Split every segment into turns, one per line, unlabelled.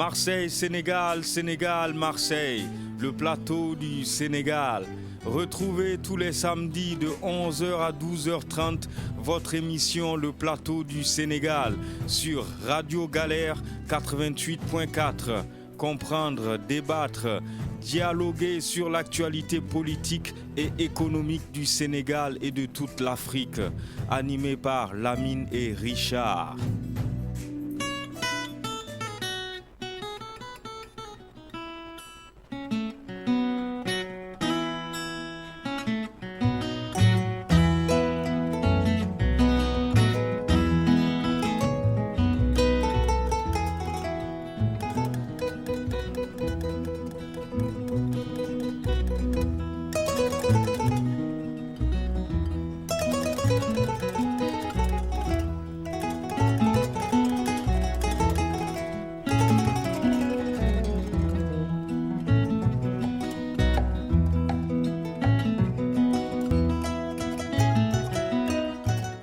Marseille, Sénégal, Sénégal, Marseille, le plateau du Sénégal. Retrouvez tous les samedis de 11h à 12h30 votre émission Le Plateau du Sénégal sur Radio Galère 88.4. Comprendre, débattre, dialoguer sur l'actualité politique et économique du Sénégal et de toute l'Afrique. Animé par Lamine et Richard.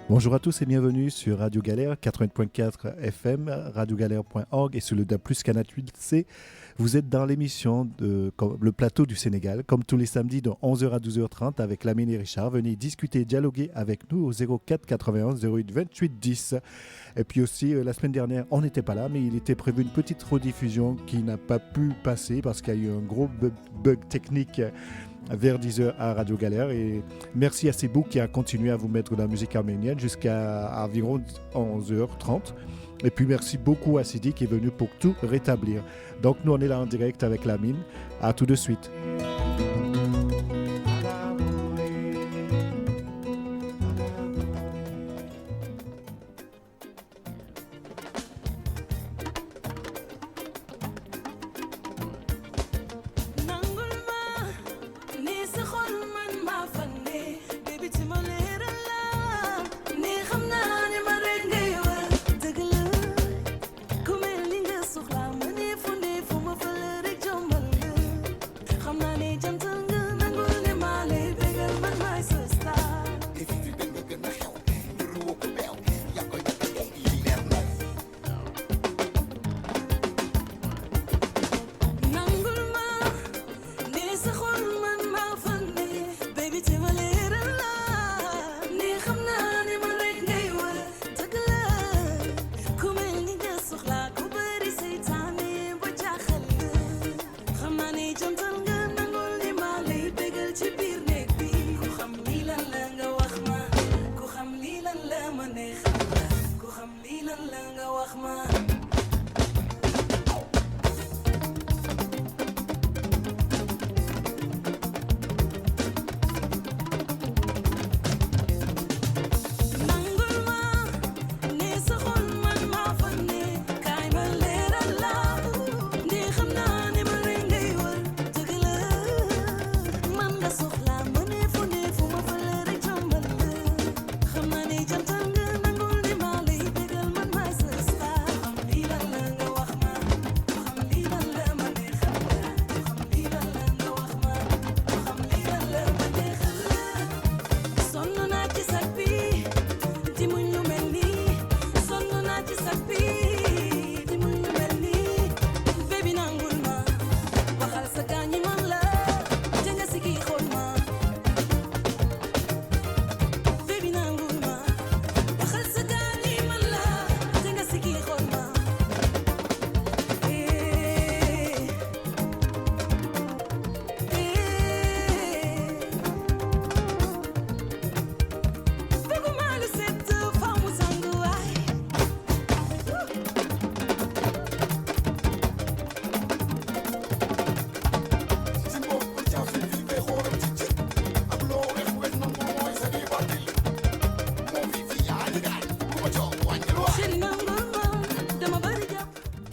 Bonjour à tous et bienvenue sur Radio Galère 80.4 FM, radiogalère.org et sur le DAB+ Canal 8C. Vous êtes dans l'émission de Le Plateau du Sénégal, comme tous les samedis de 11h à 12h30 avec Lamine et Richard. Venez discuter, dialoguer avec nous au 04 91 08 28 10. Et puis aussi, la semaine dernière, on n'était pas là, mais il était prévu une petite rediffusion qui n'a pas pu passer parce qu'il y a eu un gros bug technique vers 10h à Radio Galère. Et merci à Sebou qui a continué à vous mettre de la musique arménienne jusqu'à environ 11h30. Et puis merci beaucoup à Sidi qui est venu pour tout rétablir. Donc nous on est là en direct avec Lamine. À tout de suite.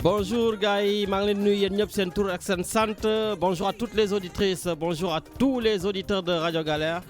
Bonjour Gaï, bonjour à toutes les auditrices, bonjour à tous les auditeurs de Radio Galère.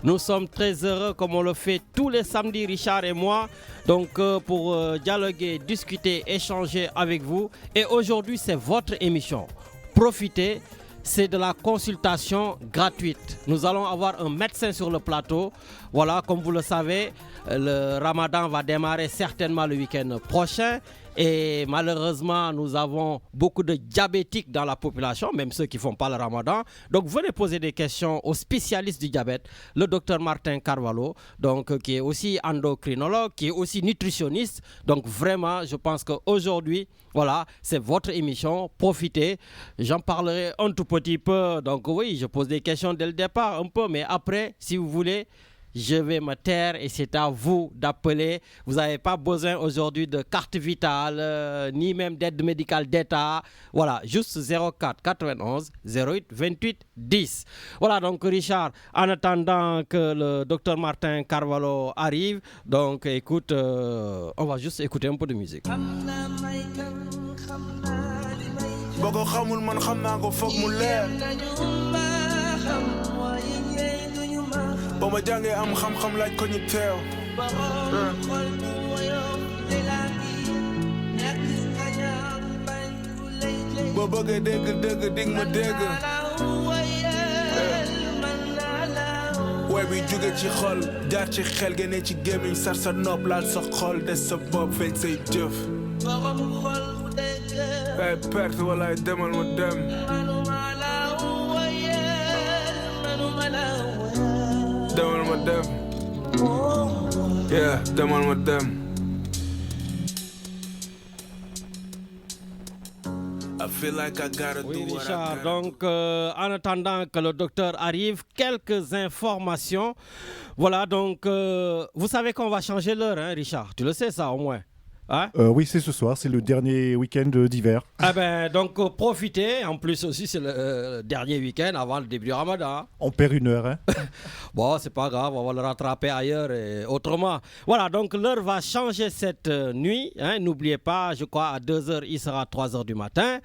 Nous sommes très heureux comme on le fait tous les samedis, Richard et moi, donc pour dialoguer, discuter, échanger avec vous. Et aujourd'hui c'est votre émission. Profitez, c'est de la consultation gratuite. Nous allons avoir un médecin sur le plateau. Voilà, comme vous le savez, le Ramadan va démarrer certainement le week-end prochain. Et malheureusement, nous avons beaucoup de diabétiques dans la population, même ceux qui ne font pas le Ramadan. Donc, venez poser des questions aux spécialistes du diabète, le docteur Martin Carvalho, donc, qui est aussi endocrinologue, qui est aussi nutritionniste. Donc, vraiment, je pense qu'aujourd'hui, voilà, c'est votre émission. Profitez. J'en parlerai un tout petit peu. Donc, oui, je pose des questions dès le départ, un peu, mais après, si vous voulez, je vais me taire et c'est à vous d'appeler. Vous n'avez pas besoin aujourd'hui de carte vitale, ni même d'aide médicale d'État. Voilà, juste 04 91 08 28 10. Voilà, donc Richard, en attendant que le docteur Martin Carvalho arrive, donc écoute, on va juste écouter un peu de musique.
Ba ma jàngee am xam-xam laaj ko ñu teew boo bëggee dégg dig ma dégg way bi jóge ci xol jaar ci xel génne ci gémmiñ sar sa nopp laal sa xol des sa bopp feeñ say jëf ay perte walaay demal ma dem demal ma dem yeah demal ma dem I feel like I gotta
oui,
do
Richard,
what I
donc en attendant que le docteur arrive, quelques informations. Voilà, donc vous savez qu'on va changer l'heure, hein, Richard? Tu le sais ça au moins? Hein?
Oui, c'est ce soir, c'est le dernier week-end d'hiver.
Ah ben, donc profitez, en plus aussi c'est le dernier week-end avant le début du Ramadan.
On perd une heure. Hein.
Bon, c'est pas grave, on va le rattraper ailleurs et autrement. Voilà, donc l'heure va changer cette nuit. Hein, n'oubliez pas, je crois à 2h, il sera 3h du matin.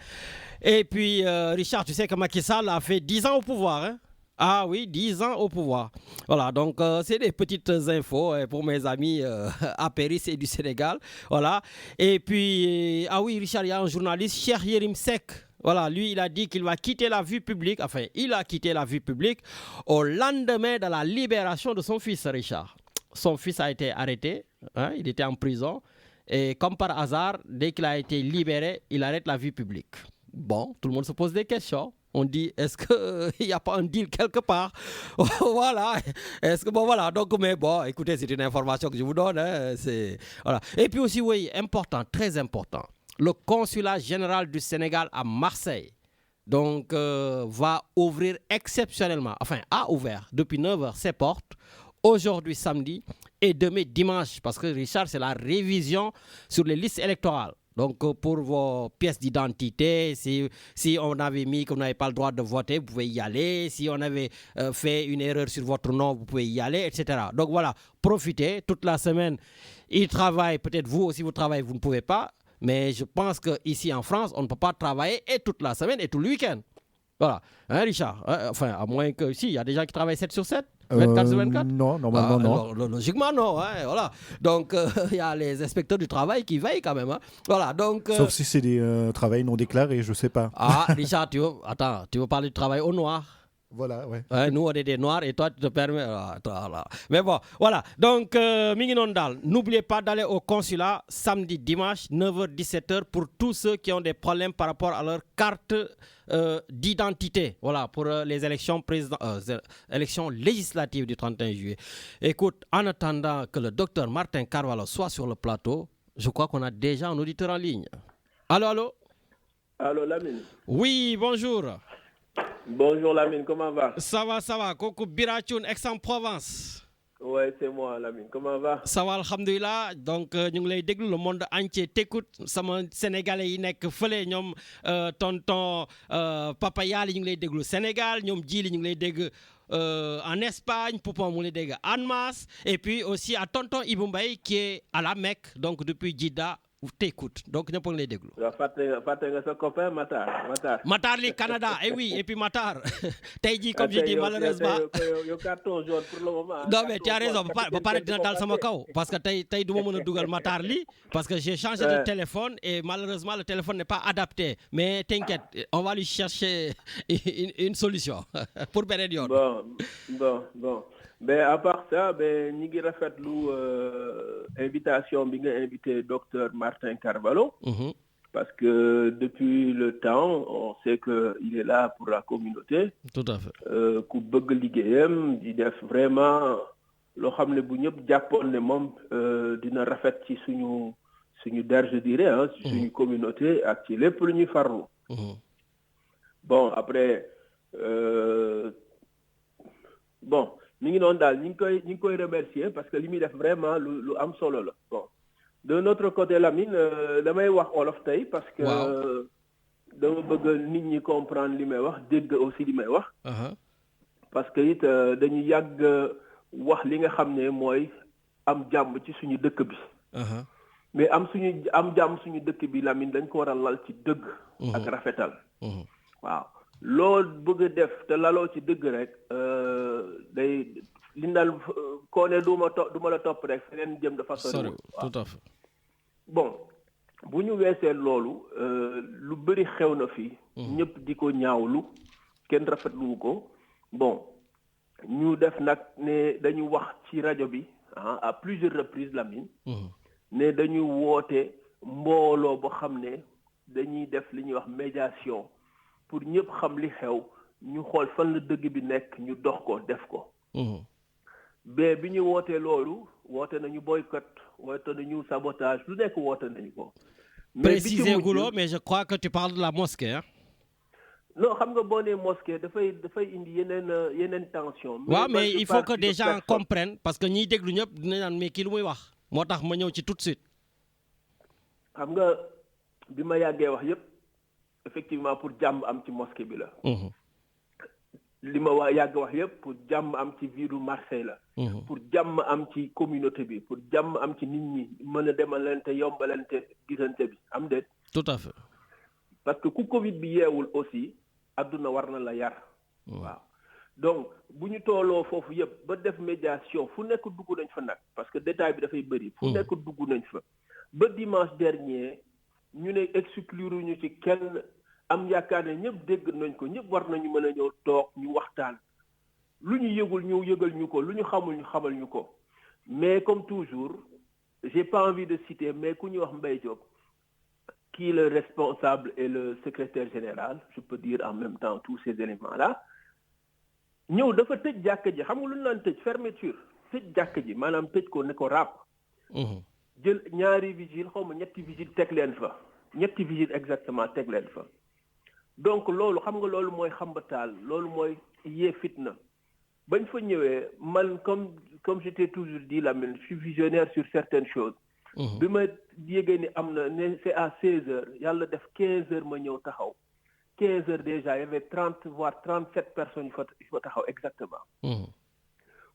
Et puis, Richard, tu sais que Macky Sall a fait 10 ans au pouvoir. Hein? Ah oui, 10 ans au pouvoir. Voilà, donc c'est des petites infos pour mes amis à Péris et du Sénégal. Voilà. Et puis, ah oui, Richard, il y a un journaliste, Cheikh Yérim Seck. Voilà, lui, il a dit qu'il va quitter la vue publique. Enfin, il a quitté la vue publique au lendemain de la libération de son fils, Richard. Son fils a été arrêté. Hein, il était en prison. Et comme par hasard, dès qu'il a été libéré, il arrête la vue publique. Bon, tout le monde se pose des questions. On dit, est-ce qu'il n'y a pas un deal quelque part? Voilà. Est-ce que, bon, voilà. Donc, mais bon, écoutez, c'est une information que je vous donne. Hein, voilà. Et puis aussi, oui, important, très important. Le consulat général du Sénégal à Marseille, donc, va ouvrir exceptionnellement, enfin, a ouvert depuis 9h ses portes, aujourd'hui samedi et demain dimanche, parce que Richard, c'est la révision sur les listes électorales. Donc, pour vos pièces d'identité, si on avait mis que vous n'avez pas le droit de voter, vous pouvez y aller. Si on avait fait une erreur sur votre nom, vous pouvez y aller, etc. Donc, voilà, profitez. Toute la semaine, ils travaillent. Peut-être vous aussi, vous travaillez, vous ne pouvez pas. Mais je pense qu'ici en France, on ne peut pas travailler et toute la semaine et tout le week-end. Voilà. Hein, Richard? Enfin, à moins que... Si, il y a des gens qui travaillent 7 sur 7. 24 sur 24?
Non, normalement non.
Alors, logiquement non, hein, voilà. Donc il y a les inspecteurs du travail qui veillent quand même. Hein. Voilà, donc,
sauf si c'est des travails non déclarés, je sais pas.
Ah, Richard, tu veux parler du travail au noir?
Voilà, ouais.
Nous, on est des noirs et toi, tu te permets. Mais bon, voilà. Donc, Minginondal, n'oubliez pas d'aller au consulat samedi, dimanche, 9h, 17h pour tous ceux qui ont des problèmes par rapport à leur carte d'identité. Voilà, pour les élections législatives du 31 juillet. Écoute, en attendant que le docteur Martin Carvalho soit sur le plateau, je crois qu'on a déjà un auditeur en ligne. Allô, allô?
Allô, Lamine.
Oui, bonjour.
Bonjour, Lamine, comment va?
Ça va. Koko Birachoun, Aix-en-Provence.
Ouais, c'est moi, Lamine. Comment va?
Ça va, alhamdoulilah. Donc, ñu ngi lay déglu, le monde entier t'écoute. Sama sénégalais yi nekk fële ñoom tonton Papa Yali ñu ngi lay déglu Sénégal, ñoom Djili ñu ngi lay dégg en Espagne, Poupon mu ngi lay dégg en masse. Et puis aussi à tonton Ibou Mbaye qui est à la Mecque, donc depuis Djidda. t'écoute donc ñëpp a ngi lay déglu.
waaw fàtte nga sa copain
Matar li Canada oui et puis Matar tey jii comme je dis malheureusement.
yow carton jaune pour le moment.
non mais tu as raison ba pare dina dal sama kaw parce que tey du ma mën a dugal Matar li parce que j'ai changé de téléphone et malheureusement le téléphone n'est pas adapté mais t'inquiète on va lui chercher une solution pour beneen yoon.
bon mais à part ça ñi ngi rafetlu invitation bi nga invité docteur Martin Carvalho. Parce que depuis le temps, on sait qu'il est là pour la communauté.
Tout à fait.
Ku bëgg liggéeyam di def vraiment loo xam ne bu ñëpp jàppoon ne moom dina rafet ci suñu der je dirais ci suñu communauté ak ci lépp lu ñuy farlu. Bon après mi ngi noonu daal ñu ngi koy remercier parce que li muy def vraiment lu am solo la bon. De notre côté Lamine damay wax olof tey parce que dama bëgg nit ñi comprendre li may wax dégg aussi li may wax. parce que it dañu yàgg wax li nga xam ne mooy am jàmm ci suñu dëkk bi. mais am jàmm suñu dëkk bi Lamine dañ ko war a lal ci dëgg. ak rafetal. waaw loolu bëgg a def te laloo ci dëgg rek day li daal koo ne du ma la topp rek feneen jëm dafa sori.
tout à fait.
bon bu ñu weesee loolu lu bëri xew na fi. ñëpp di ko ñaawlu kenn rafetlu ko bon ñu def nag ne dañu wax ci rajo bi à plusieurs reprises Lamine. ne dañu woote mbooloo boo xam ne dañuy def li ñuy wax médiation pour ñëpp xam li xew ñu xool fan la dëgg bi nekk ñu dox ko def ko. mais bi ñu wootee loolu woote nañu boycott woote nañu sabotage lu nekk woote nañu ko.
préciser guloo mais je crois que tu parles de la mosquée hein.
non xam nga boo nee mosquée dafay indi yeneen tension.
waaw mais il faut que des gens comprennent parce que ñiy déglu ñëpp dinañ naan mais kii lu muy wax moo tax ma ñëw ci tout de suite.
xam nga bi ma yàggee wax yëpp effectivement pour jàmm am ci mosquée bi la. li ma yàgg wax yëpp pour jàmm am ci ville Marseille la. pour jàmm am ci communauté bi pour jàmm am ci nit ñi mën a demalante yombalante gisante bi am déet.
tout à fait.
parce que ku Covid bi yeewul aussi adduna war na la yar. waaw donc bu ñu tooloo foofu yëpp ba def médiation fu nekk dugg nañ fa nag parce que détail bi dafay bëri. fu nekk dugg nañ fa ba dimanche dernier ñu ne exclure ñu ci kenn. am yaakaar ne ñëpp dégg nañ ko ñëpp war nañu mën a ñëw toog ñu waxtaan lu ñu yëgul ñu yëgal ñu ko lu ñu xamul ñu xamal ñu ko mais comme toujours j'ai pas envie de citer mais ku ñu wax Mbaye Diop qui est le responsable et le secrétaire général je peux dire en même temps tous ces éléments là ñëw dafa tëj jàkka ji xam nga lu ñu naan tëj fermeture tëj jàkka ji maanaam tëj ko ne ko ràpp jël ñaari vigile xaw ma ñetti vigile teg leen fa ñetti vigile exactement teg leen fa donc loolu xam nga loolu mooy xambataal loolu mooy yee fitna bañ fa ñëwee man comme je t'ai toujours dit Lamine je suis visionnaire sur certaines choses. bi ma yégée ni am na ne c'est à 16 heures yàlla def 15 heures ma ñëw taxaw 15 heures déjà il y avait 30 voire 37 personnes yu fa taxaw exactement.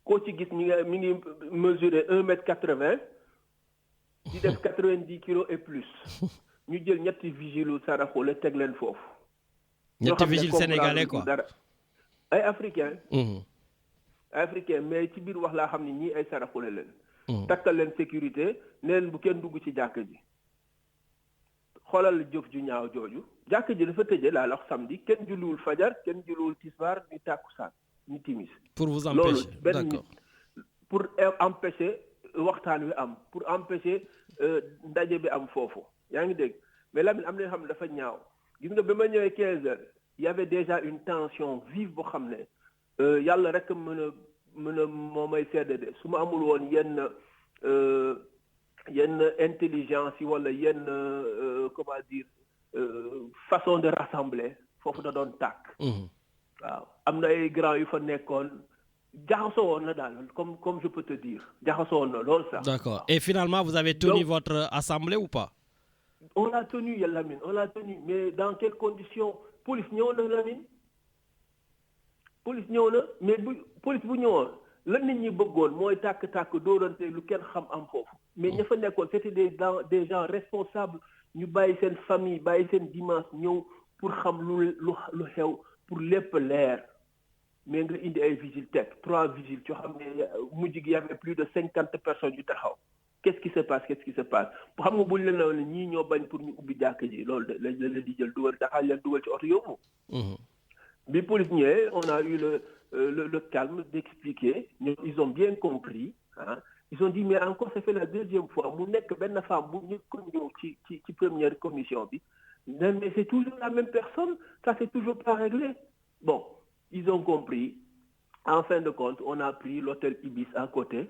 koo ci gis mi ngi mesurer 1m80 di def 90 kilos et plus ñu jël ñetti vigiles saraxu la teg leen foofu.
ñetti vigiles sénégalais quoi
ay africain mais ci biir wax laa xam ne ñii ay saraxule leen. takkal leen sécurité neen bu kenn dugg ci jàkk ji xoolal jëf ju ñaaw jooju jàkk ji dafa tëjee laa wax samedi kenn julliwul fajar kenn julliwul tisbaar ni tàkkusaan ni timis.
pour vous empêcher d'accord
pour empêcher waxtaan wi am pour empêcher ndaje bi am foofu yaa ngi dégg mais Lamine am na yoo xam ne dafa ñaaw. gis nga ba ma ñëwee 15 heures il y avait déjà une tension vive boo xam ne yàlla rek mën a moo may sedd de su ma amul woon yenn intelligence yi wala yenn comment dire façon de rassembler foofu da doon tàkk. waaw am na ay grand yu fa nekkoon jaxasoo woon na daal comme je peux te dire jaxasoo woon na loolu sax.
d'accord et finalement vous avez tenu votre assemblée ou pas?
On l'a tenu Lamine on l'a tenu mais dans quelles conditions police ñëw na Lamine police ñëw na mais police bu ñëwoon lan nit ñi bëggoon mooy tàkk-tàkk dóorante lu kenn xam am foofu mais ña fa nekkoon c'était des gens responsables ñu bàyyi seen famille bàyyi seen dimanche ñëw pour xam lu xew pour lépp leer mais nga indi ay vigiles teg 3 vigiles yoo xam ne mujj gi y avait plus de 50 personnes yu taxaw qu'est-ce qui se passe bu xam nga buñ leen la ñii ñoo bañ pour ñu ubbi jàkk ji loolu la leen di jël dugal daxal leen dugal ci oto yóbbu bi police ñëwee on a eu le calme d'expliquer ils ont bien compris hein. Ils ont dit mais encore ça fait la deuxième fois mu nekk benn femme bu ñu ko ñëw ci première commission bi mais c'est toujours la même personne ça c'est toujours pas réglé bon ils ont compris en fin de compte on a pris l'hôtel Ibis à côté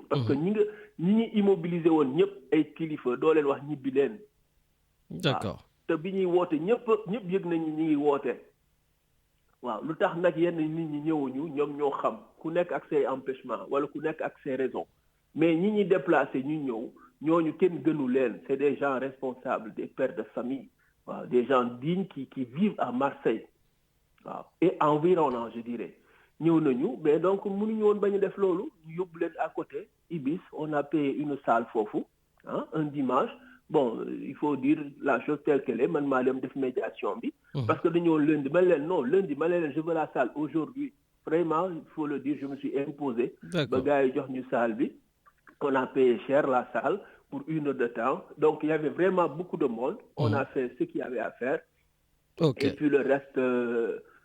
parce que ñi immobilisé woon ñëpp ay kilifa doo leen wax ñibbi leen
d'accord
te bi ñuy woote ñëpp yëg nañu ñi ngi woote waaw lu tax nag yenn nit ñi ñëwuñu ñoom ñoo xam ku nekk ak ses empêchements wala ku nekk ak ses raisons mais ñi ñi déplacé ñu ñëw ñooñu kenn gënu leen c'est des gens responsables des pères de famille waaw des gens dignes qui vivent à Marseille waaw et environnant je dirais ñëw nañu mais donc mënuñu woon bañ a def loolu ñu yóbbu leen à côté Ibis on a payé une salle foofu un dimanche bon il faut dire la chose telle qu'elle est man maa dem def médiation bi parce que dañoo lundi ma leen je veux la salle aujourd'hui vraiment il faut le dire je me suis imposé ba gars yi jox ñu salle bi on a payé cher la salle pour 1 heure de temps donc il y avait vraiment beaucoup de monde on a fait ce qu'il y avait à faire et puis le reste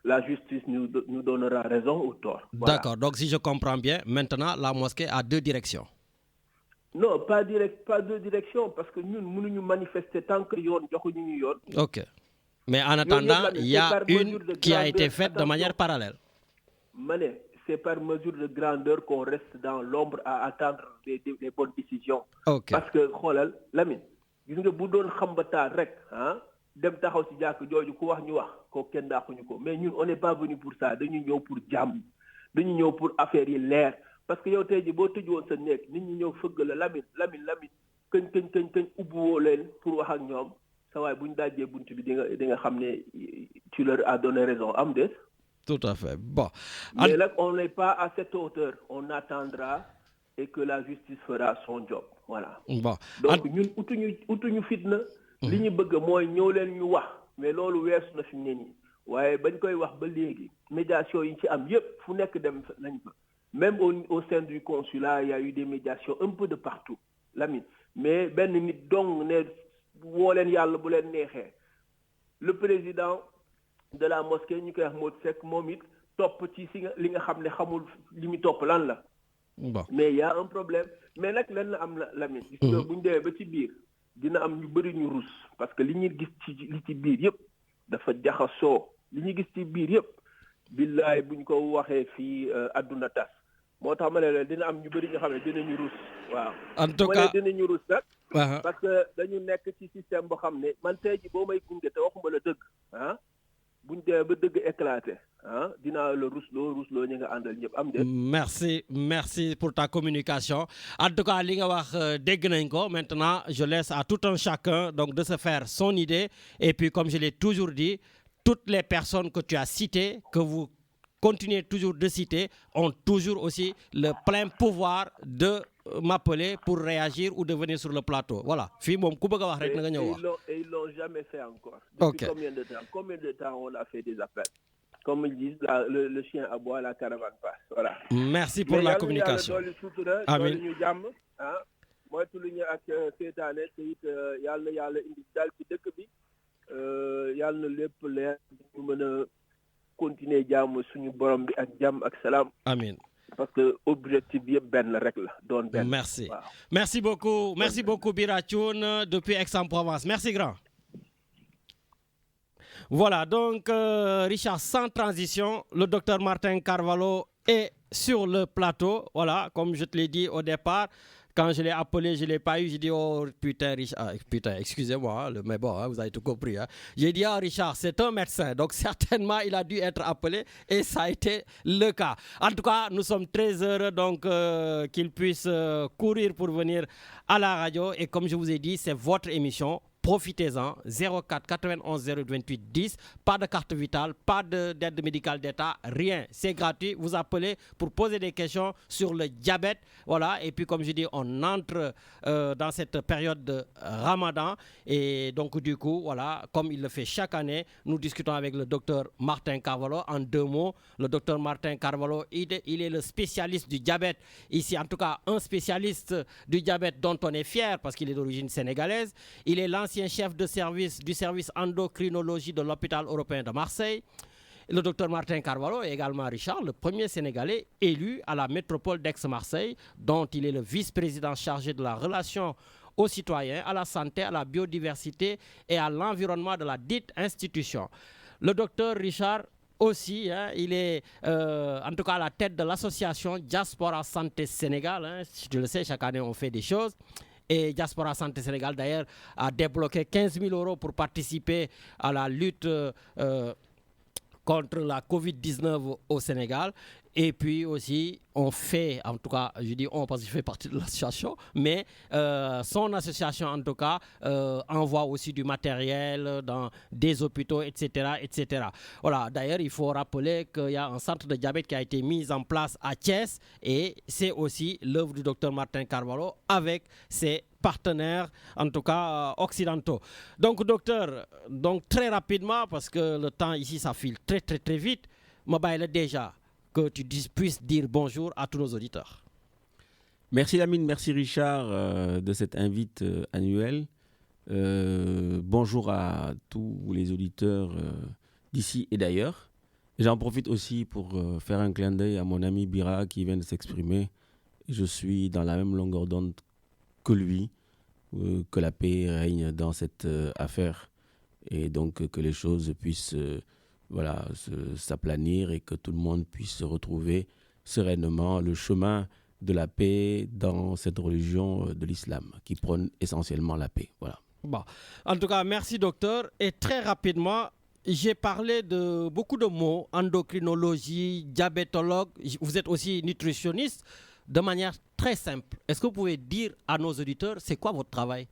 la justice nous donnera raison ou tort. Voilà.
D'accord, donc si je comprends bien, maintenant la mosquée a 2 directions.
Non, pas 2 directions, parce que nous nous manifester tant que yoon joxuñu ñu yoon.
Ok. Mais en attendant, il y a une qui a été faite de manière parallèle.
Mané, c'est par mesure de grandeur qu'on reste dans l'ombre à attendre les bonnes décisions.
Ok.
Parce que xoolal Lamine, gis nga bu doon xambataal rek dem taxaw ci jàkk jooju ku wax ñu wax ko kenn daaxuñu ko mais ñun on n'est pas venu pour ça dañu ñëw pour jàmm dañu ñëw pour affaire yi leer parce que yow tey ji boo tëj woon sa nekk nit ñi ñëw fëgg la Lamine këñ ubbiwoo leen pour wax ak ñoom sa waay bu ñu dajjee bunt bi di nga xam ne tu leur as donné raison am des
tout à fait bon
mais nag on n'est pas à cette hauteur on attendra et que la justice fera son job voilà
bon
donc ñun utuñu fitna li ñu bëgg mooy ñëw leen ñu wax mais loolu weesu na fi mu ne nii waaye bañ koy wax ba léegi médiation yi ci am yépp fu nekk dem nañ fa même au sein du consulat il y a eu des médiations un peu de partout Lamine mais benn nit dong ne woo leen yàlla bu leen neexee le président de la mosquée ñu koy wax Modou Seck moom it topp ci li nga xam ne xamul li mu topp lan la mais il y a un problème mais nag leen la am Lamine gis nga bu ñu demee ba ci biir dina am ñu bëri ñu rus parce que li ñuy gis li ci biir yëpp dafa jaxasoo li ñuy gis ci biir yëpp billaay buñ ko waxee fii àdduna tas moo tax ma ne leen dina am ñu bëri ñoo xam ne dinañu rus waaw.
en tout cas
dinañu rus nag. parce que dañu nekk ci système boo xam ne man tey ji boo may gunge te waxuma la dëgg buñ demee ba dëgg éclaté dinaa la rusloo ñi nga àndal ñëpp am de.
merci pour ta communication en tout cas li nga wax dégg nañ ko maintenant je laisse à tout un chacun donc de se faire son idée et puis comme je l'ai toujours dit toutes les personnes que tu as citées que vous continuez toujours de citer ont toujours aussi le plein pouvoir de m'appeler pour réagir ou de venir sur le plateau voilà fii moom ku bëgg a wax rek na nga ñëw wax.
et ils l'ont jamais fait encore.
Depuis
combien de temps on a fait des appels. Comme ils disent, le chien aboie, la caravane passe. Voilà.
Merci pour la communication.
Amin. Moi, tout le monde ak sétane te it yalla indi dal ci dëkk bi yalla na lépp leer ñu mëna continuer jàmm suñu borom bi ak jàmm ak salaam.
Amin.
Parce que objectif bi yëpp benn rek la doon benn.
Merci.
Wow.
Merci beaucoup Bira Thioune depuis Aix-en-Provence. Merci grand. Voilà, donc Richard, sans transition, le docteur Martin Carvalho est sur le plateau. Voilà, comme je te l'ai dit au départ, quand je l'ai appelé, je ne l'ai pas eu. J'ai dit, oh putain, Richard, excusez-moi, mais bon, vous avez tout compris. J'ai dit, oh Richard, c'est un médecin, donc certainement il a dû être appelé et ça a été le cas. En tout cas, nous sommes très heureux donc qu'il puisse courir pour venir à la radio et comme je vous ai dit, c'est votre émission. profitez-en. 04 91 028 10. Pas de carte vitale, pas d'aide médicale d'État, rien. C'est gratuit. Vous appelez pour poser des questions sur le diabète. Voilà. Et puis, comme je dis, on entre dans cette période de Ramadan. Et donc, du coup, voilà, comme il le fait chaque année, nous discutons avec le docteur Martin Carvalho. En 2 mots, le docteur Martin Carvalho, il est le spécialiste du diabète. Ici, en tout cas, un spécialiste du diabète dont on est fier parce qu'il est d'origine sénégalaise. Il est l'ancien chef de service du service endocrinologie de l'hôpital européen de Marseille. Le docteur Martin Carvalho est également, Richard, le premier Sénégalais élu à la métropole d'Aix-Marseille, dont il est le vice-président chargé de la relation aux citoyens, à la santé, à la biodiversité et à l'environnement de la dite institution. Le docteur Richard aussi, il est en tout cas à la tête de l'association Diaspora Santé Sénégal. Tu le sais, chaque année on fait des choses. Et Diaspora Santé Sénégal d'ailleurs a débloqué 15 000 € pour participer à la lutte contre la Covid-19 au Sénégal. Et puis aussi, on fait, en tout cas, je dis on parce que je fais partie de l'association, mais son association, en tout cas, envoie aussi du matériel dans des hôpitaux, etc., etc. Voilà, d'ailleurs, il faut rappeler qu'il y a un centre de diabète qui a été mis en place à Thiès et c'est aussi l'œuvre du docteur Martin Carvalho avec ses partenaires, en tout cas occidentaux. Donc, docteur, très rapidement, parce que le temps ici, ça file très, très, très vite, Mobile déjà, que tu puisses dire bonjour à tous nos auditeurs.
Merci Lamine, merci Richard de cette invite annuelle. Bonjour à tous les auditeurs d'ici et d'ailleurs. J'en profite aussi pour faire un clin d'œil à mon ami Bira qui vient de s'exprimer. Je suis dans la même longueur d'onde que lui, que la paix règne dans cette affaire et donc que les choses puissent s'aplanir et que tout le monde puisse se retrouver sereinement le chemin de la paix dans cette religion de l'islam qui prône essentiellement la paix. Voilà.
Bon. En tout cas, merci docteur. Et très rapidement, j'ai parlé de beaucoup de mots, endocrinologie, diabétologue. Vous êtes aussi nutritionniste de manière très simple. Est-ce que vous pouvez dire à nos auditeurs, c'est quoi votre travail ?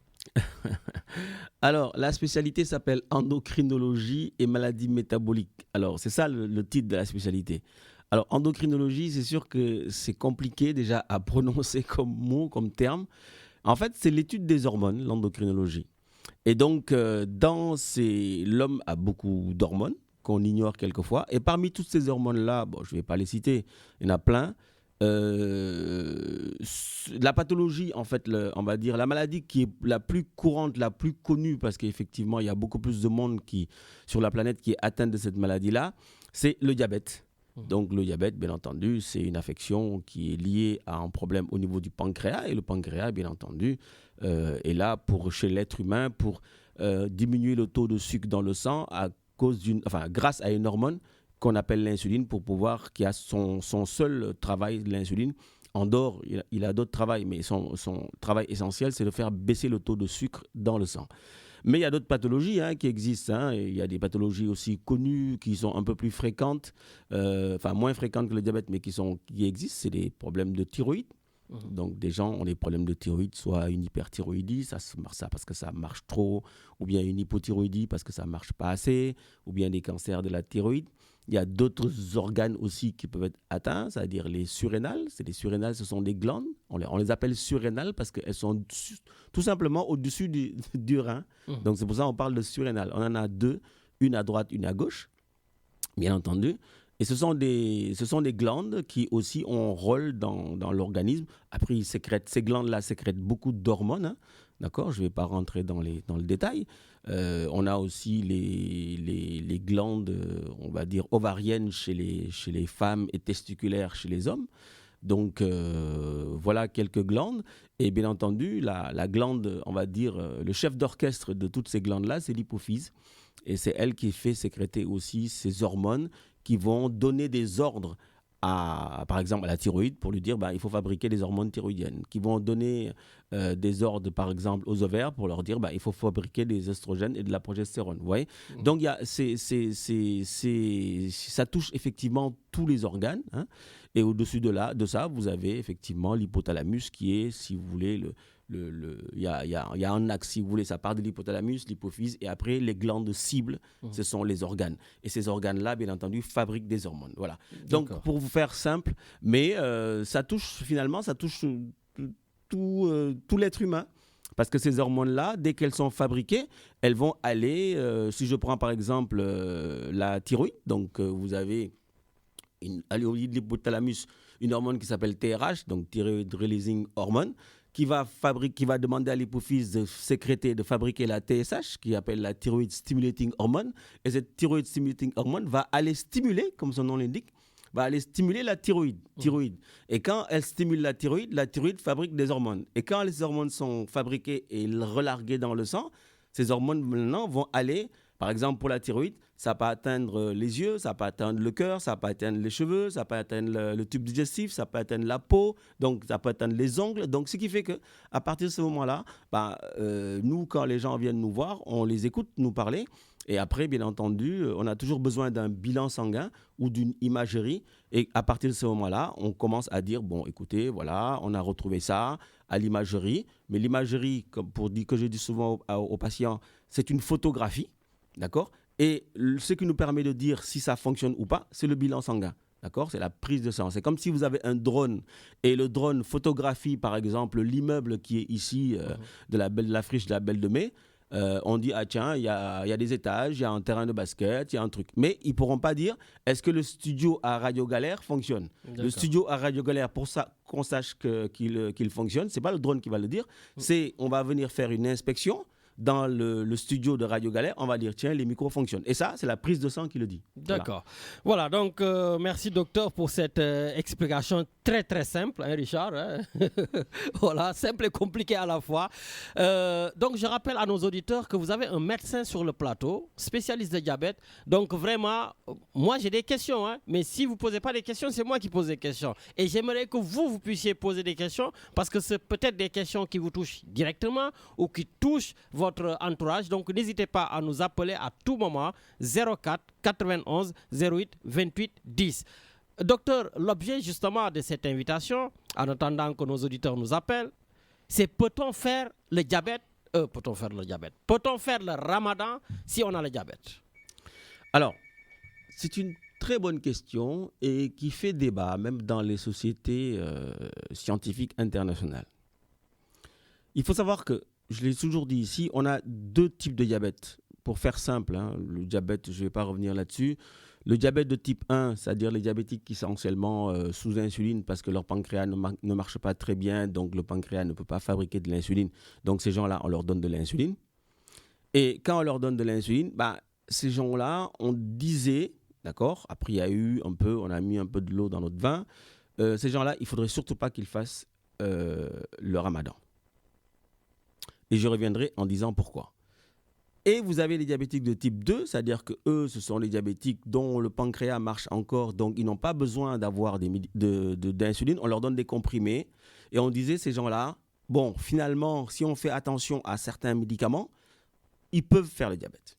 Alors, la spécialité s'appelle endocrinologie et maladies métaboliques. Alors, c'est ça le titre de la spécialité. Alors, endocrinologie, c'est sûr que c'est compliqué déjà à prononcer comme mot, comme terme. En fait, c'est l'étude des hormones, l'endocrinologie. Et donc, l'homme a beaucoup d'hormones qu'on ignore quelquefois. Et parmi toutes ces hormones-là, je ne vais pas les citer, il y en a plein. La pathologie, en fait, on va dire, la maladie qui est la plus courante, la plus connue, parce qu'effectivement, il y a beaucoup plus de monde sur la planète qui est atteint de cette maladie-là, c'est le diabète. Donc, le diabète, bien entendu, c'est une affection qui est liée à un problème au niveau du pancréas. Et le pancréas, bien entendu, est là chez l'être humain pour diminuer le taux de sucre dans le sang grâce à une hormone qu'on appelle l'insuline qui a son seul travail, l'insuline. En dehors, il a d'autres travails, mais son travail essentiel, c'est de faire baisser le taux de sucre dans le sang. Mais il y a d'autres pathologies qui existent. Il y a des pathologies aussi connues qui sont un peu plus fréquentes, moins fréquentes que le diabète, mais qui existent. C'est des problèmes de thyroïde. Donc, des gens ont des problèmes de thyroïde, soit une hyperthyroïdie, ça parce que ça marche trop, ou bien une hypothyroïdie parce que ça ne marche pas assez, ou bien des cancers de la thyroïde. Il y a d'autres organes aussi qui peuvent être atteints, c'est-à-dire les surrénales. Les surrénales, ce sont des glandes. On les appelle surrénales parce qu'elles sont tout simplement au-dessus du rein. Donc, c'est pour ça qu'on parle de surrénales. On en a 2, une à droite, une à gauche, bien entendu. Et ce sont des glandes qui aussi ont un rôle dans l'organisme. Après, ces glandes-là sécrètent beaucoup d'hormones. D'accord ? Je ne vais pas rentrer dans le détail. On a aussi les glandes, on va dire, ovariennes chez les femmes et testiculaires chez les hommes. Donc, voilà quelques glandes. Et bien entendu, la glande, on va dire, le chef d'orchestre de toutes ces glandes-là, c'est l'hypophyse. Et c'est elle qui fait sécréter aussi ces hormones qui vont donner des ordres par exemple à la thyroïde pour lui dire il faut fabriquer des hormones thyroïdiennes, qui vont donner des ordres par exemple aux ovaires pour leur dire il faut fabriquer des oestrogènes et de la progestérone. Vous voyez Donc ça touche effectivement tous les organes. Et au-dessus de ça, vous avez effectivement l'hypothalamus qui est, si vous voulez, y a un axe, si vous voulez, ça part de l'hypothalamus, l'hypophyse, et après, les glandes cibles, ce sont les organes. Et ces organes-là, bien entendu, fabriquent des hormones. Voilà. Donc, pour vous faire simple, mais ça touche tout l'être humain. Parce que ces hormones-là, dès qu'elles sont fabriquées, elles vont aller, si je prends par exemple la thyroïde, donc vous avez au lieu de l'hypothalamus, une hormone qui s'appelle TRH, donc Thyroid Releasing Hormone, qui va demander à l'hypophyse de fabriquer la TSH, qui appelle la Thyroid Stimulating Hormone. Et cette Thyroid Stimulating Hormone va aller stimuler, comme son nom l'indique, va aller stimuler la thyroïde. Et quand elle stimule la thyroïde fabrique des hormones. Et quand les hormones sont fabriquées et relarguées dans le sang, ces hormones maintenant vont aller, par exemple pour la thyroïde, ça peut atteindre les yeux, ça peut atteindre le cœur, ça peut atteindre les cheveux, ça peut atteindre le tube digestif, ça peut atteindre la peau, donc ça peut atteindre les ongles. Donc ce qui fait qu'à partir de ce moment-là, nous, quand les gens viennent nous voir, on les écoute nous parler. Et après, bien entendu, on a toujours besoin d'un bilan sanguin ou d'une imagerie. Et à partir de ce moment-là, on commence à dire, bon, écoutez, voilà, on a retrouvé ça à l'imagerie. Mais l'imagerie, que je dis souvent aux patients, c'est une photographie, d'accord ? Et ce qui nous permet de dire si ça fonctionne ou pas, c'est le bilan sanguin. D'accord ? C'est la prise de sang. C'est comme si vous avez un drone et le drone photographie, par exemple, l'immeuble qui est ici de la friche de la Belle de Mai. On dit, ah tiens, il y a des étages, il y a un terrain de basket, il y a un truc. Mais ils ne pourront pas dire, est-ce que le studio à Radio Galère fonctionne ? Le studio à Radio Galère, pour ça qu'on sache qu'il fonctionne, ce n'est pas le drone qui va le dire, c'est on va venir faire une inspection dans le studio de Radio Galère, on va dire, tiens, les micros fonctionnent. Et ça, c'est la prise de sang qui le dit.
D'accord. Voilà, donc merci docteur pour cette explication très très simple, hein, Richard, hein. Voilà, simple et compliqué à la fois. Donc je rappelle à nos auditeurs que vous avez un médecin sur le plateau, spécialiste de diabète. Donc vraiment, moi j'ai des questions, hein, mais si vous ne posez pas des questions, c'est moi qui pose des questions. Et j'aimerais que vous puissiez poser des questions, parce que c'est peut-être des questions qui vous touchent directement ou qui touchent votre entourage. Donc n'hésitez pas à nous appeler à tout moment 04 91 08 28 10. Docteur, l'objet justement de cette invitation, en attendant que nos auditeurs nous appellent, c'est peut-on faire le ramadan si on a le diabète?
Alors, c'est une très bonne question et qui fait débat même dans les sociétés scientifiques internationales. Il faut savoir que, je l'ai toujours dit ici, on a deux types de diabète. Pour faire simple, hein, le diabète, je ne vais pas revenir là-dessus. Le diabète de type 1, c'est-à-dire les diabétiques qui sont essentiellement sous insuline parce que leur pancréas ne marche pas très bien, donc le pancréas ne peut pas fabriquer de l'insuline. Donc ces gens-là, on leur donne de l'insuline. Et quand on leur donne de l'insuline, ces gens-là, on disait, d'accord, après on a mis un peu de l'eau dans notre vin, ces gens-là, il ne faudrait surtout pas qu'ils fassent le ramadan. Et je reviendrai en disant pourquoi. Et vous avez les diabétiques de type 2, c'est-à-dire que eux, ce sont les diabétiques dont le pancréas marche encore, donc ils n'ont pas besoin d'avoir d'insuline. On leur donne des comprimés. Et on disait, ces gens-là, bon, finalement, si on fait attention à certains médicaments, ils peuvent faire le diabète.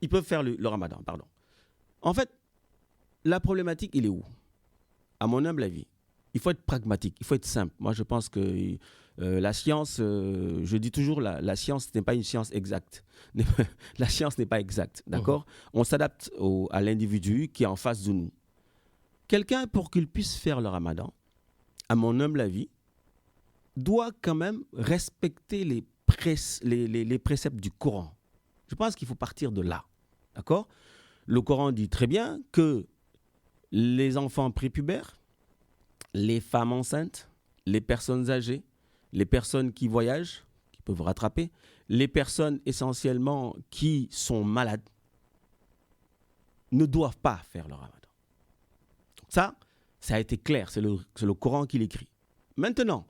Ils peuvent faire le ramadan, pardon. En fait, la problématique, il est où ? À mon humble avis, il faut être pragmatique, il faut être simple. Moi, je pense que la science, je dis toujours, la science n'est pas une science exacte. La science n'est pas exacte, d'accord ? On s'adapte à l'individu qui est en face de nous. Quelqu'un, pour qu'il puisse faire le ramadan, à mon humble avis, doit quand même respecter les préceptes du Coran. Je pense qu'il faut partir de là, d'accord ? Le Coran dit très bien que les enfants prépubères, les femmes enceintes, les personnes âgées, les personnes qui voyagent, qui peuvent rattraper, les personnes essentiellement qui sont malades, ne doivent pas faire le ramadan. Ça a été clair, c'est le Coran qui l'écrit. Maintenant,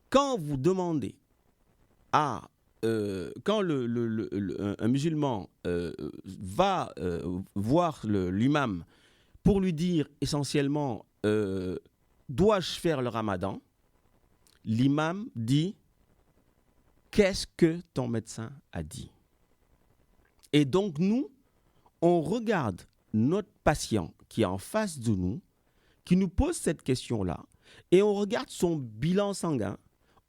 quand vous demandez quand un musulman va voir l'imam pour lui dire essentiellement dois-je faire le ramadan, l'imam dit qu'est-ce que ton médecin a dit. Et donc nous, on regarde notre patient qui est en face de nous, qui nous pose cette question-là, et on regarde son bilan sanguin,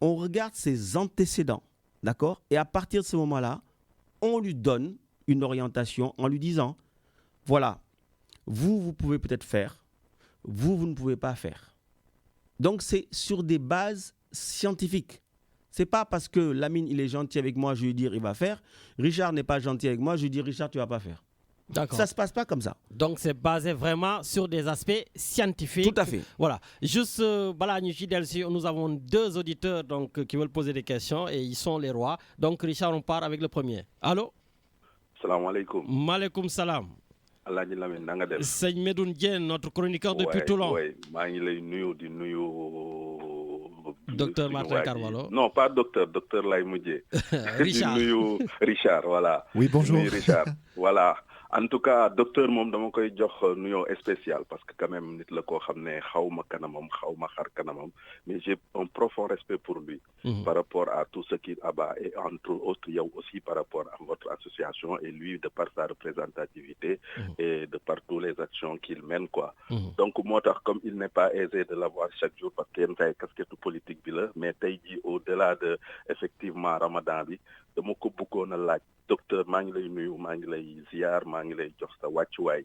on regarde ses antécédents, d'accord? Et à partir de ce moment-là, on lui donne une orientation en lui disant, voilà, vous pouvez peut-être faire, vous ne pouvez pas faire. Donc, c'est sur des bases scientifiques. C'est pas parce que Lamine, il est gentil avec moi, je lui dis, il va faire. Richard n'est pas gentil avec moi, je lui dis, Richard, tu vas pas faire.
D'accord.
Ça se passe pas comme ça.
Donc, c'est basé vraiment sur des aspects scientifiques.
Tout à fait.
Voilà. Juste, nous avons 2 auditeurs donc, qui veulent poser des questions et ils sont les rois. Donc, Richard, on part avec le premier. Allô?
Salam alaikum.
Maaleykum salam.
Alhaji Lamine na nga def.
Seigne Medoune Diène, notre chroniqueur depuis Toulon.
Oui, maa ngi lay nuyu di nuyu.
Docteur Martin Carvalho.
Non, pas docteur lay mujjee.
Richard.
Di nuyu Richard, voilà.
Oui, bonjour.
Di nuyu Richard, voilà. En tout cas, docteur moom dama koy jox nuyoo spécial parce que quand même nit la koo xam ne xawma kanamam xawma xar kanamam, mais j'ai un profond respect pour lui par rapport à tout ce qu'il abat et entre autres yow aussi par rapport à votre association et lui de par sa représentativité et de par toutes les actions qu'il mène quoi. Donc moo tax comme il n'est pas aisé de l'avoir chaque jour parce que yenn saa yi casquette politique bi la, mais tey jii au-delà de effectivement Ramadan bi dama ko bëggoon a laaj docteur maa ngi lay nuyu maa ngi lay ziar maa ngi lay jox sa wàccuwaay.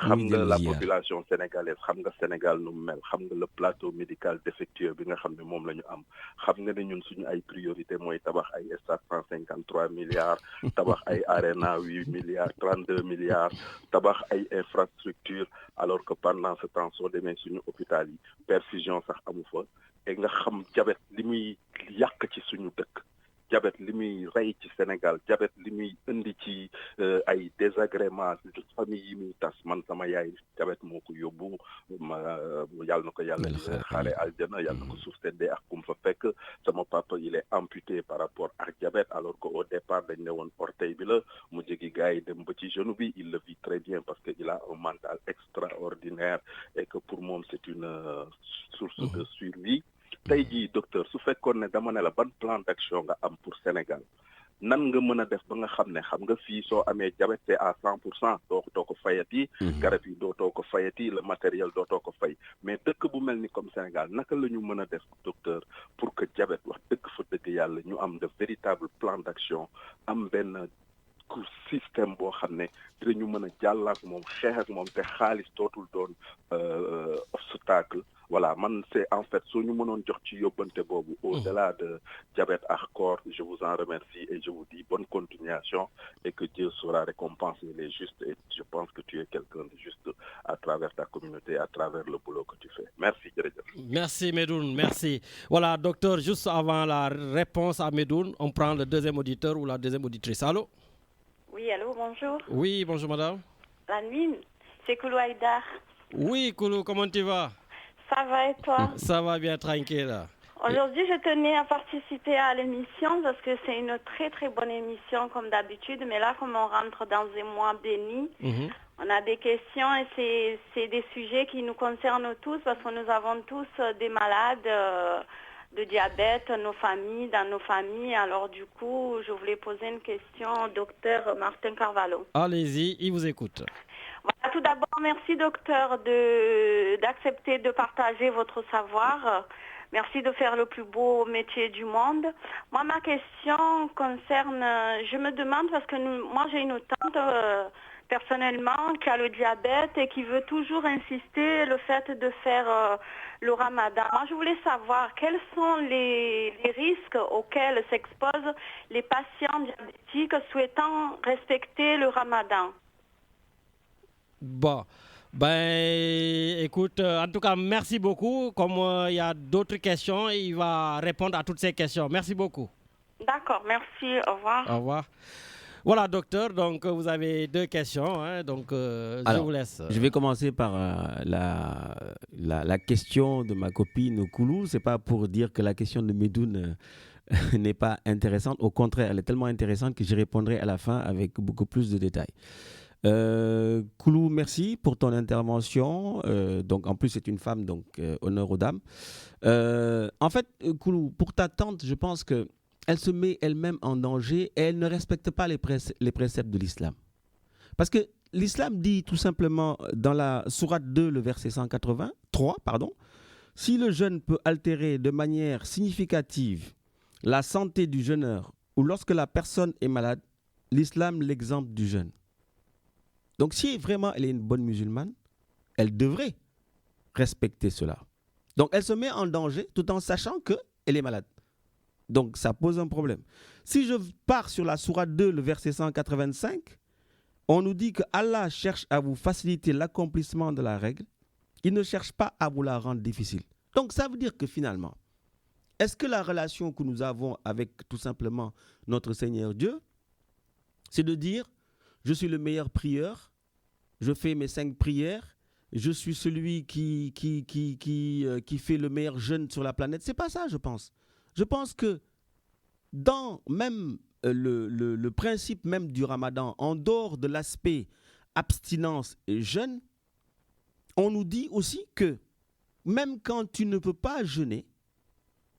xam nga la population sénégalaise xam nga Sénégal nu mu mel xam nga le plateau médical défectueux bi nga xam ne moom la ñu am xam nga ne ñun suñu ay priorité mooy tabax ay stade 153 milliards tabax ay arena 8 milliards 32 milliards tabax ay infrastructures alors que pendant ce temps soo demee suñu hôpital yi perfusion sax amu fa et nga xam diabète li muy yàq ci suñu dëkk. Diabète li muy rey ci Sénégal diabète li muy indi ci ay désagréments famille yi muy tas man sama yaay diabète moo ko yóbbu ma yàlla na ko yàlla xaare aljana yàlla na ko suuf seddee ak kum fa fekk sama papa il est amputé par rapport ak diabète alors que au départ dañ ne woon orteil bi la mu jegi gars yi dem ba ci genou bi il le vit très bien parce que il a un mental extraordinaire et que pour moom c'est une source de survie. Tey jii docteur su fekkoon ne dama ne la ban plan d'action nga am pour Sénégal nan nga mën a def ba nga xam nga fii soo amee diabète c'est à 100% doo ko fayati garab yi dootoo ko fayati le matériel dootoo ko fay mais dëkk bu mel ni comme Sénégal naka la ñu mën a def docteur pour que diabète wax dëgg fa dëgg yàlla ñu am de véritable plan d'action am benn système boo xam ne dinañu mën a jàll ak moom xeex ak moom te xaalis dootul doon obstacle. Voilà, c'est en fait, si nous avons au-delà de diabète hardcore, je vous en remercie et je vous dis bonne continuation et que Dieu saura récompenser les justes. Et je pense que tu es quelqu'un de juste à travers ta communauté, à travers le boulot que tu fais. Merci,
Merci, Medoune, merci. Voilà, docteur, juste avant la réponse à Medoune, on prend le deuxième auditeur ou la deuxième auditrice. Allô?
Oui, allô, bonjour.
Oui, bonjour, madame.
La nuit, c'est Koulou Haïdar.
Oui, Koulou, comment tu vas?
Ça va et toi?
Ça va bien, tranquille.
Aujourd'hui, je tenais à participer à l'émission parce que c'est une très très bonne émission comme d'habitude. Mais là, comme on rentre dans un mois béni, on a des questions et c'est des sujets qui nous concernent tous parce que nous avons tous des malades de diabète, dans nos familles. Alors du coup, je voulais poser une question au docteur Martin Carvalho.
Allez-y, il vous écoute.
Voilà, tout d'abord, merci docteur d'accepter de partager votre savoir. Merci de faire le plus beau métier du monde. Moi, ma question concerne, je me demande, parce que moi j'ai une tante personnellement qui a le diabète et qui veut toujours insister le fait de faire le ramadan. Moi, je voulais savoir quels sont les risques auxquels s'exposent les patients diabétiques souhaitant respecter le ramadan.
Bon, écoute, en tout cas, merci beaucoup. Comme il y a d'autres questions, il va répondre à toutes ces questions. Merci beaucoup.
D'accord, merci. Au revoir.
Au revoir. Voilà, docteur, donc vous avez 2 questions, hein, donc je vous laisse.
Je vais commencer par la question de ma copine Koulou. C'est pas pour dire que la question de Medoune n'est pas intéressante. Au contraire, elle est tellement intéressante que j'y répondrai à la fin avec beaucoup plus de détails. Koulou, merci pour ton intervention. Donc, en plus, c'est une femme, donc honneur aux dames. En fait, Koulou, pour ta tante, je pense qu'elle se met elle-même en danger et elle ne respecte pas les préceptes de l'islam. Parce que l'islam dit tout simplement dans la sourate 2, le verset 183, Si le jeûne peut altérer de manière significative la santé du jeûneur ou lorsque la personne est malade, l'islam l'exemple du jeûne. Donc si vraiment elle est une bonne musulmane, elle devrait respecter cela. Donc elle se met en danger tout en sachant qu'elle est malade. Donc ça pose un problème. Si je pars sur la sourate 2, le verset 185, on nous dit que Allah cherche à vous faciliter l'accomplissement de la règle. Il ne cherche pas à vous la rendre difficile. Donc ça veut dire que finalement, est-ce que la relation que nous avons avec tout simplement notre Seigneur Dieu, c'est de dire, je suis le meilleur prieur, je fais mes 5 prières, je suis celui qui fait le meilleur jeûne sur la planète. C'est pas ça, je pense. Je pense que dans même le principe même du Ramadan, en dehors de l'aspect abstinence et jeûne, on nous dit aussi que même quand tu ne peux pas jeûner,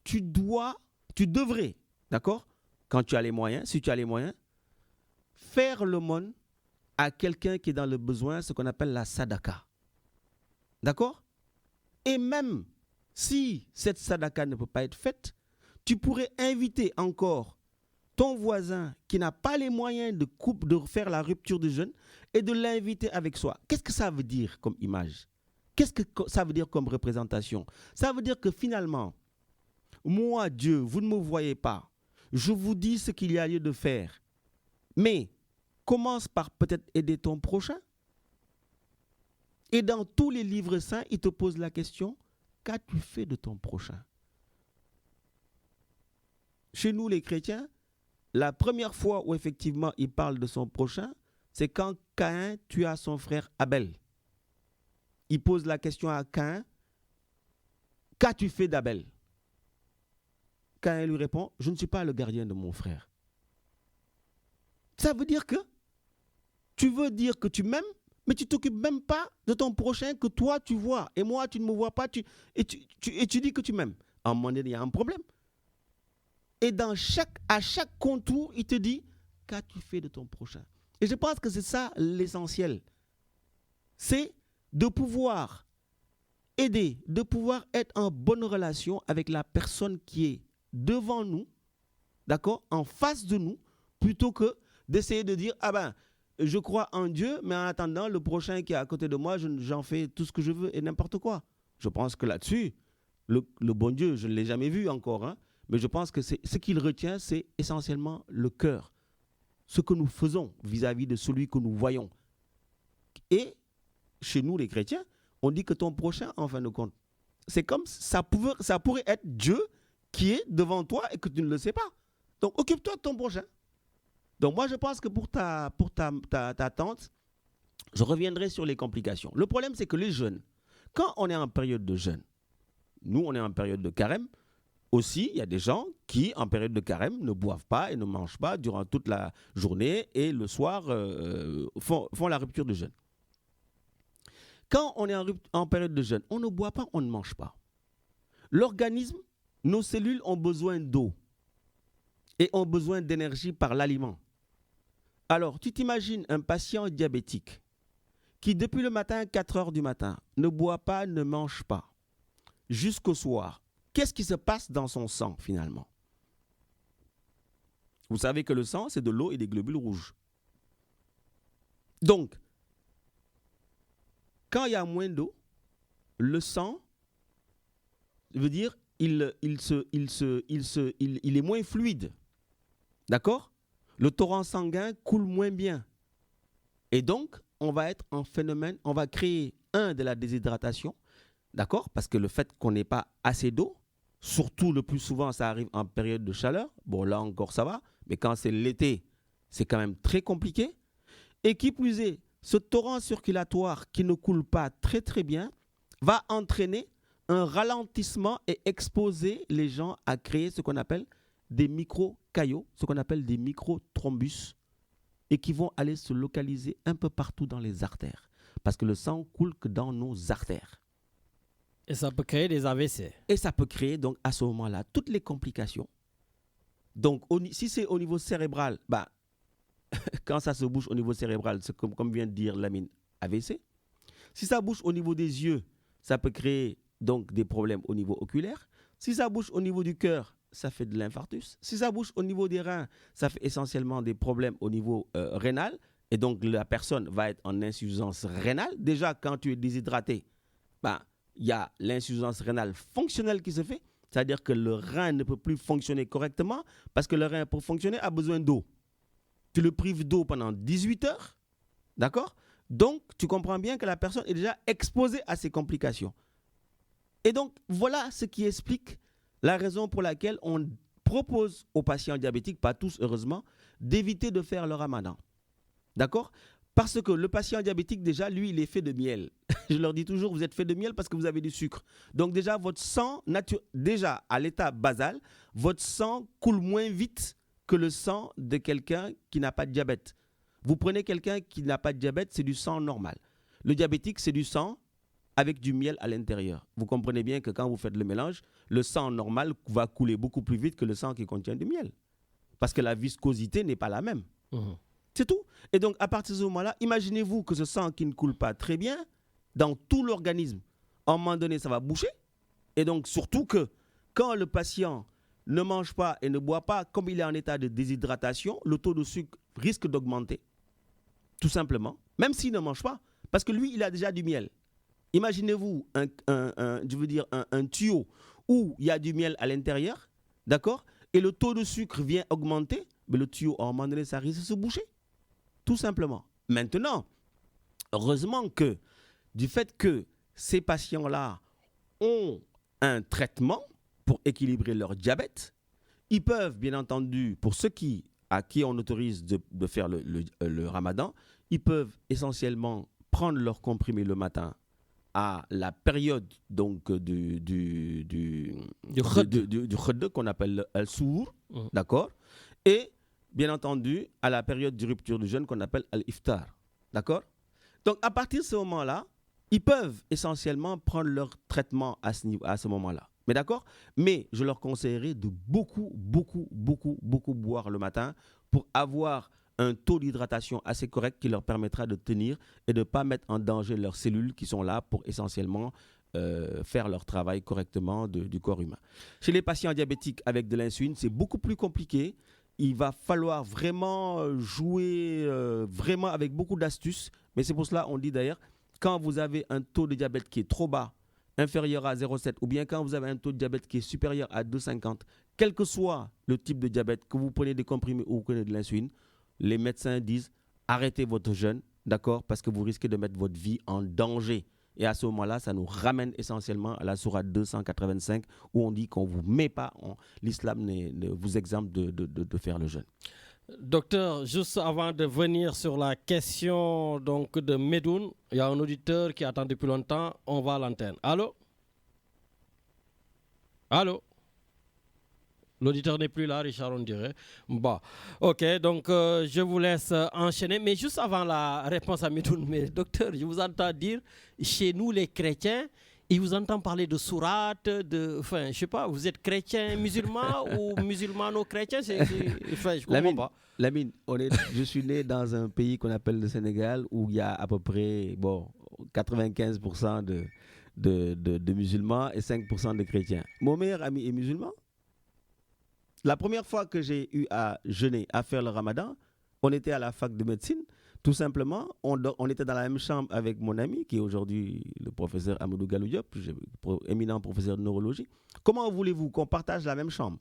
tu devrais, d'accord, quand tu as les moyens, si tu as les moyens, faire l'aumône à quelqu'un qui est dans le besoin, ce qu'on appelle la sadaka. D'accord? Et même si cette sadaka ne peut pas être faite, tu pourrais inviter encore ton voisin qui n'a pas les moyens de faire la rupture de jeûne et de l'inviter avec soi. Qu'est-ce que ça veut dire comme image? Qu'est-ce que ça veut dire comme représentation? Ça veut dire que finalement, moi, Dieu, vous ne me voyez pas. Je vous dis ce qu'il y a lieu de faire. Mais commence par peut-être aider ton prochain. Et dans tous les livres saints, il te pose la question, qu'as-tu fait de ton prochain? Chez nous, les chrétiens, la première fois où effectivement il parle de son prochain, c'est quand Caïn tua son frère Abel. Il pose la question à Caïn, qu'as-tu fait d'Abel? Caïn lui répond, je ne suis pas le gardien de mon frère. Ça veut dire que tu veux dire que tu m'aimes, mais tu ne t'occupes même pas de ton prochain que toi tu vois. Et moi, tu ne me vois pas, et tu dis que tu m'aimes. À un moment donné, il y a un problème. Et à chaque contour, il te dit, qu'as-tu fait de ton prochain? Et je pense que c'est ça l'essentiel. C'est de pouvoir aider, de pouvoir être en bonne relation avec la personne qui est devant nous, d'accord, en face de nous, plutôt que d'essayer de dire, ah ben, je crois en Dieu, mais en attendant, le prochain qui est à côté de moi, j'en fais tout ce que je veux et n'importe quoi. Je pense que là-dessus, le bon Dieu, je ne l'ai jamais vu encore, hein, mais je pense que ce qu'il retient, c'est essentiellement le cœur. Ce que nous faisons vis-à-vis de celui que nous voyons. Et chez nous, les chrétiens, on dit que ton prochain, en fin de compte, c'est comme ça pourrait être Dieu qui est devant toi et que tu ne le sais pas. Donc, occupe-toi de ton prochain. Donc, moi, je pense que pour ta tante, je reviendrai sur les complications. Le problème, c'est que les jeunes, quand on est en période de jeûne, nous, on est en période de carême, aussi, il y a des gens qui, en période de carême, ne boivent pas et ne mangent pas durant toute la journée et le soir font la rupture de jeûne. Quand on est en période de jeûne, on ne boit pas, on ne mange pas. L'organisme, nos cellules ont besoin d'eau et ont besoin d'énergie par l'aliment. Alors, tu t'imagines un patient diabétique qui, depuis le matin, 4 heures du matin, ne boit pas, ne mange pas, jusqu'au soir. Qu'est-ce qui se passe dans son sang, finalement? Vous savez que le sang, c'est de l'eau et des globules rouges. Donc, quand il y a moins d'eau, le sang, veut dire, il est moins fluide. D'accord? Le torrent sanguin coule moins bien. Et donc, on va être en phénomène, on va créer de la déshydratation. D'accord? Parce que le fait qu'on n'ait pas assez d'eau, surtout le plus souvent, ça arrive en période de chaleur. Bon, là encore, ça va. Mais quand c'est l'été, c'est quand même très compliqué. Et qui plus est, ce torrent circulatoire qui ne coule pas très très bien va entraîner un ralentissement et exposer les gens à créer ce qu'on appelle des micro-caillots, ce qu'on appelle des micro-thrombus, et qui vont aller se localiser un peu partout dans les artères. Parce que le sang coule que dans nos artères.
Et ça peut créer des AVC.
Et ça peut créer donc à ce moment-là toutes les complications. Donc si c'est au niveau cérébral, bah, quand ça se bouge au niveau cérébral, c'est comme vient de dire Lamine, AVC. Si ça bouge au niveau des yeux, ça peut créer donc des problèmes au niveau oculaire. Si ça bouge au niveau du cœur, ça fait de l'infarctus. Si ça bouge au niveau des reins, ça fait essentiellement des problèmes au niveau rénal. Et donc, la personne va être en insuffisance rénale. Déjà, quand tu es déshydraté, il y a l'insuffisance rénale fonctionnelle qui se fait. C'est-à-dire que le rein ne peut plus fonctionner correctement parce que le rein, pour fonctionner, a besoin d'eau. Tu le prives d'eau pendant 18 heures, d'accord? Donc, tu comprends bien que la personne est déjà exposée à ces complications. Et donc, voilà ce qui explique la raison pour laquelle on propose aux patients diabétiques, pas tous heureusement, d'éviter de faire le ramadan. D'accord? Parce que le patient diabétique, déjà, lui, il est fait de miel. Je leur dis toujours, vous êtes fait de miel parce que vous avez du sucre. Donc déjà, votre sang, déjà à l'état basal, votre sang coule moins vite que le sang de quelqu'un qui n'a pas de diabète. Vous prenez quelqu'un qui n'a pas de diabète, c'est du sang normal. Le diabétique, c'est du sang avec du miel à l'intérieur. Vous comprenez bien que quand vous faites le mélange, le sang normal va couler beaucoup plus vite que le sang qui contient du miel. Parce que la viscosité n'est pas la même. C'est tout. Et donc, à partir de ce moment-là, imaginez-vous que ce sang qui ne coule pas très bien, dans tout l'organisme, à un moment donné, ça va boucher. Et donc, surtout que quand le patient ne mange pas et ne boit pas, comme il est en état de déshydratation, le taux de sucre risque d'augmenter. Tout simplement. Même s'il ne mange pas. Parce que lui, il a déjà du miel. Imaginez-vous un tuyau où il y a du miel à l'intérieur, d'accord? Et le taux de sucre vient augmenter, mais le tuyau, à un moment donné, ça risque de se boucher. Tout simplement. Maintenant, heureusement que du fait que ces patients-là ont un traitement pour équilibrer leur diabète, ils peuvent, bien entendu, pour ceux à qui on autorise de faire le ramadan, ils peuvent essentiellement prendre leur comprimé le matin à la période donc du khud qu'on appelle al-sour, d'accord? Et bien entendu, à la période de rupture du jeûne qu'on appelle al-iftar. D'accord? Donc, à partir de ce moment-là, ils peuvent essentiellement prendre leur traitement à ce moment-là. Mais d'accord? Mais je leur conseillerais de beaucoup boire le matin pour avoir un taux d'hydratation assez correct qui leur permettra de tenir et de ne pas mettre en danger leurs cellules qui sont là pour essentiellement faire leur travail correctement du corps humain. Chez les patients diabétiques avec de l'insuline, c'est beaucoup plus compliqué. Il va falloir vraiment jouer vraiment avec beaucoup d'astuces. Mais c'est pour cela qu'on dit d'ailleurs, quand vous avez un taux de diabète qui est trop bas, inférieur à 0,7, ou bien quand vous avez un taux de diabète qui est supérieur à 2,50, quel que soit le type de diabète, que vous prenez des comprimés ou vous prenez de l'insuline, les médecins disent arrêtez votre jeûne, d'accord, parce que vous risquez de mettre votre vie en danger. Et à ce moment-là, ça nous ramène essentiellement à la sourate 285 où on dit qu'on ne vous met pas, l'islam ne vous exempte de faire le jeûne.
Docteur, juste avant de venir sur la question donc, de Medoun, il y a un auditeur qui attend depuis longtemps, on va à l'antenne. Allô? Allô? L'auditeur n'est plus là, Richard, on dirait. Bon, ok, donc je vous laisse enchaîner. Mais juste avant la réponse à Medoun, mais docteur, je vous entends dire, chez nous les chrétiens, il vous entend parler de sourate, enfin, je sais pas, vous êtes chrétien musulman ou musulmano-chrétien, enfin, je comprends pas.
Lamine, je suis né dans un pays qu'on appelle le Sénégal où il y a à peu près 95% de musulmans et 5% de chrétiens. Mon meilleur ami est musulman. La première fois que j'ai eu à jeûner, à faire le ramadan, on était à la fac de médecine. Tout simplement, on était dans la même chambre avec mon ami, qui est aujourd'hui le professeur Amadou Galou Diop, éminent professeur de neurologie. Comment voulez-vous qu'on partage la même chambre,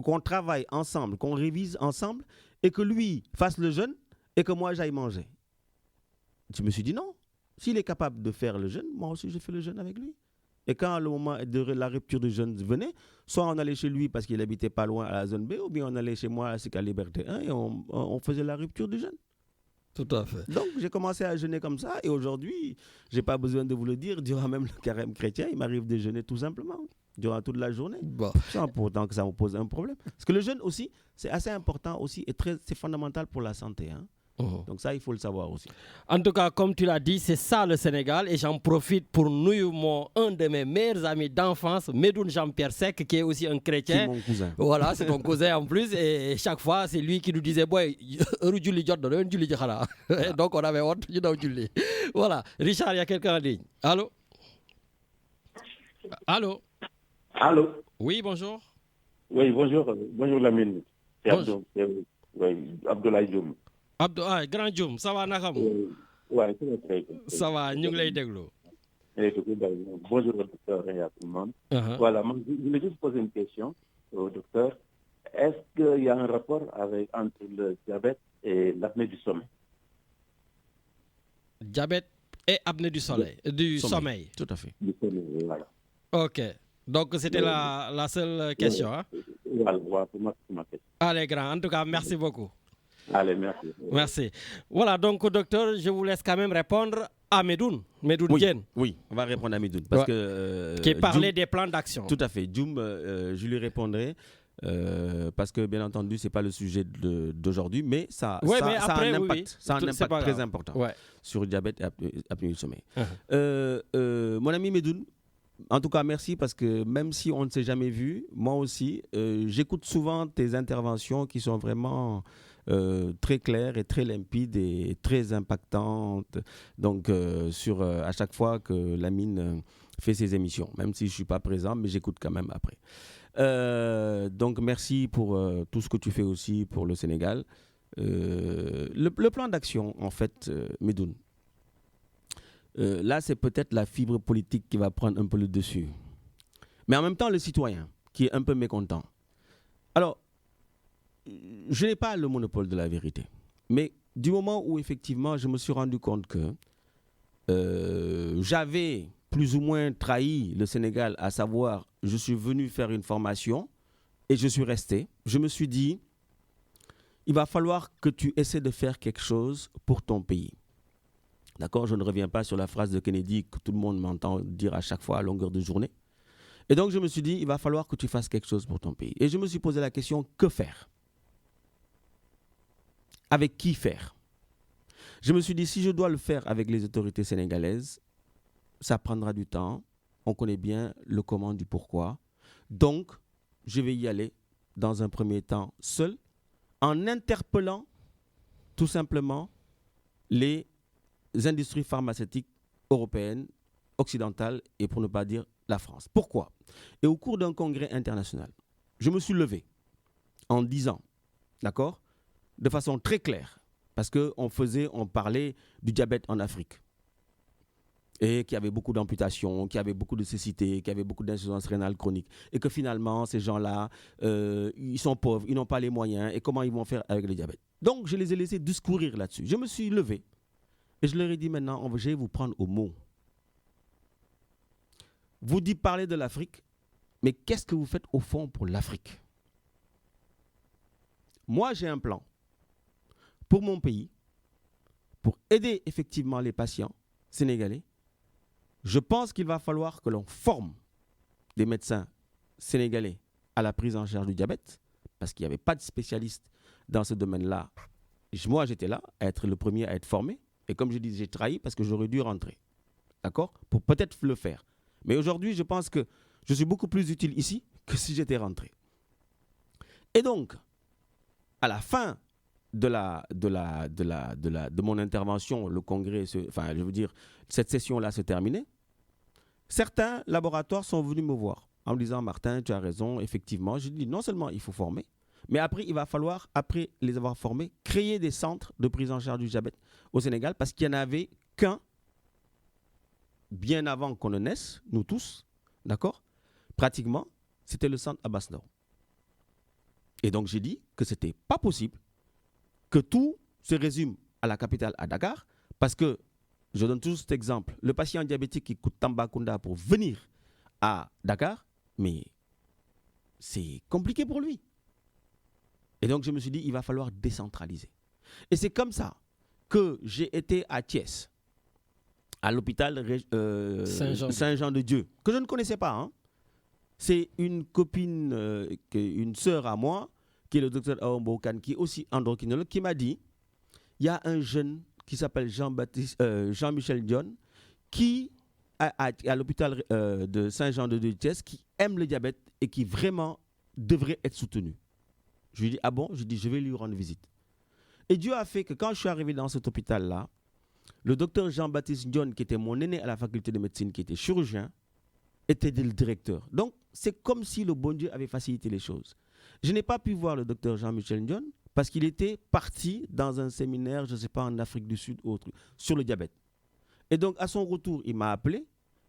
qu'on travaille ensemble, qu'on révise ensemble, et que lui fasse le jeûne, et que moi j'aille manger? Je me suis dit non. S'il est capable de faire le jeûne, moi aussi je fais le jeûne avec lui. Et quand le moment de la rupture du jeûne venait, soit on allait chez lui parce qu'il habitait pas loin à la zone B, ou bien on allait chez moi à Liberté 1 et on faisait la rupture du jeûne.
Tout à fait.
Donc j'ai commencé à jeûner comme ça et aujourd'hui, j'ai pas besoin de vous le dire, durant même le carême chrétien, il m'arrive de jeûner tout simplement, durant toute la journée, sans pourtant que ça me pose un problème. Parce que le jeûne aussi, c'est assez important aussi et c'est fondamental pour la santé, hein. Donc ça, il faut le savoir aussi.
En tout cas, comme tu l'as dit, c'est ça le Sénégal. Et j'en profite pour nous, un de mes meilleurs amis d'enfance, Medoun Jean-Pierre Seck, qui est aussi un chrétien.
C'est mon cousin.
Voilà, c'est ton cousin en plus. Et chaque fois, c'est lui qui nous disait, boy, donc on avait honte, voilà. Richard, il y a quelqu'un en ligne. Allô? Allô?
Allô?
Oui, bonjour.
Oui, bonjour. Bonjour Lamine. C'est
Bonjour.
Abdoulaye Dioum.
Grand Dioum, ça va naka mu?
Oui, très bien.
Ça va, ñu ngi lay déglu.
Bonjour au docteur et à tout le monde. Voilà, moi, je voulais juste poser une question au docteur. Est-ce qu'il y a un rapport entre le diabète et l'apnée du sommeil?
Diabète et apnée du sommeil.
Tout à fait.
Du sommeil, voilà.
Ok. Donc, c'était la seule question. Hein?
Voilà, c'est ma question.
Allez, grand. En tout cas, merci beaucoup.
Allez, merci.
Merci. Voilà, donc, docteur, je vous laisse quand même répondre à Medoun Diène.
Oui, on va répondre à Medoun. Parce que,
qui parlait des plans d'action.
Tout à fait. Dioum, je lui répondrai. Parce que bien entendu, ce n'est pas le sujet d'aujourd'hui, mais ça a un impact, ça a un impact très important sur le diabète et apnée du sommeil. Mon ami Medoun, en tout cas, merci parce que même si on ne s'est jamais vu, moi aussi, j'écoute souvent tes interventions qui sont vraiment très claires et très limpides et très impactantes. Donc, à chaque fois que Lamine fait ses émissions, même si je ne suis pas présent, mais j'écoute quand même après. Donc merci pour tout ce que tu fais aussi pour le Sénégal. Le plan d'action, en fait, Medoun, là c'est peut-être la fibre politique qui va prendre un peu le dessus. Mais en même temps, le citoyen qui est un peu mécontent. Alors, je n'ai pas le monopole de la vérité. Mais du moment où effectivement je me suis rendu compte que j'avais plus ou moins trahi le Sénégal, à savoir, je suis venu faire une formation et je suis resté. Je me suis dit, il va falloir que tu essaies de faire quelque chose pour ton pays. D'accord? Je ne reviens pas sur la phrase de Kennedy que tout le monde m'entend dire à chaque fois à longueur de journée. Et donc, je me suis dit, il va falloir que tu fasses quelque chose pour ton pays. Et je me suis posé la question, que faire? Avec qui faire? Je me suis dit, si je dois le faire avec les autorités sénégalaises, ça prendra du temps. On connaît bien le comment du pourquoi. Donc, je vais y aller dans un premier temps seul, en interpellant tout simplement les industries pharmaceutiques européennes, occidentales et pour ne pas dire la France. Pourquoi? Et au cours d'un congrès international, je me suis levé en disant, d'accord, de façon très claire, parce qu'on parlait du diabète en Afrique. Et qu'il y avait beaucoup d'amputations, qu'il y avait beaucoup de cécité, qu'il y avait beaucoup d'insuffisance rénale chronique. Et que finalement, ces gens-là, ils sont pauvres, ils n'ont pas les moyens. Et comment ils vont faire avec le diabète? Donc, je les ai laissés discourir là-dessus. Je me suis levé et je leur ai dit maintenant, je vais vous prendre au mot. Vous dites parler de l'Afrique, mais qu'est-ce que vous faites au fond pour l'Afrique? Moi, j'ai un plan pour mon pays, pour aider effectivement les patients sénégalais. Je pense qu'il va falloir que l'on forme des médecins sénégalais à la prise en charge du diabète, parce qu'il n'y avait pas de spécialistes dans ce domaine-là. Moi, j'étais là à être le premier à être formé. Et comme je dis, j'ai trahi parce que j'aurais dû rentrer. D'accord? Pour peut-être le faire. Mais aujourd'hui, je pense que je suis beaucoup plus utile ici que si j'étais rentré. Et donc, à la fin de mon intervention, le congrès, cette session-là se terminait. Certains laboratoires sont venus me voir en me disant, Martin, tu as raison, effectivement. Je dis, non seulement il faut former, mais après, il va falloir, après les avoir formés, créer des centres de prise en charge du diabète au Sénégal, parce qu'il n'y en avait qu'un, bien avant qu'on ne naisse, nous tous, d'accord? Pratiquement, c'était le centre Abass Ndao. Et donc, j'ai dit que ce n'était pas possible que tout se résume à la capitale, à Dakar, parce que, je donne toujours cet exemple, le patient diabétique qui coûte Tambacounda pour venir à Dakar, mais c'est compliqué pour lui. Et donc, je me suis dit, il va falloir décentraliser. Et c'est comme ça que j'ai été à Thiès, à l'hôpital Saint-Jean-de-Dieu, que je ne connaissais pas. Hein. C'est une copine, une sœur à moi, qui est le docteur Aombokan, qui est aussi endocrinologue, qui m'a dit, il y a un jeune qui s'appelle Jean-Michel Dion, qui à l'hôpital de Saint-Jean-de-Dieu, qui aime le diabète et qui vraiment devrait être soutenu. Je lui ai dit, ah bon? Je lui ai dit, je vais lui rendre visite. Et Dieu a fait que quand je suis arrivé dans cet hôpital-là, le docteur Jean-Baptiste Dion, qui était mon aîné à la faculté de médecine, qui était chirurgien, était le directeur. Donc, c'est comme si le bon Dieu avait facilité les choses. Je n'ai pas pu voir le docteur Jean-Michel Ndione parce qu'il était parti dans un séminaire, je ne sais pas, en Afrique du Sud ou autre, sur le diabète. Et donc, à son retour, il m'a appelé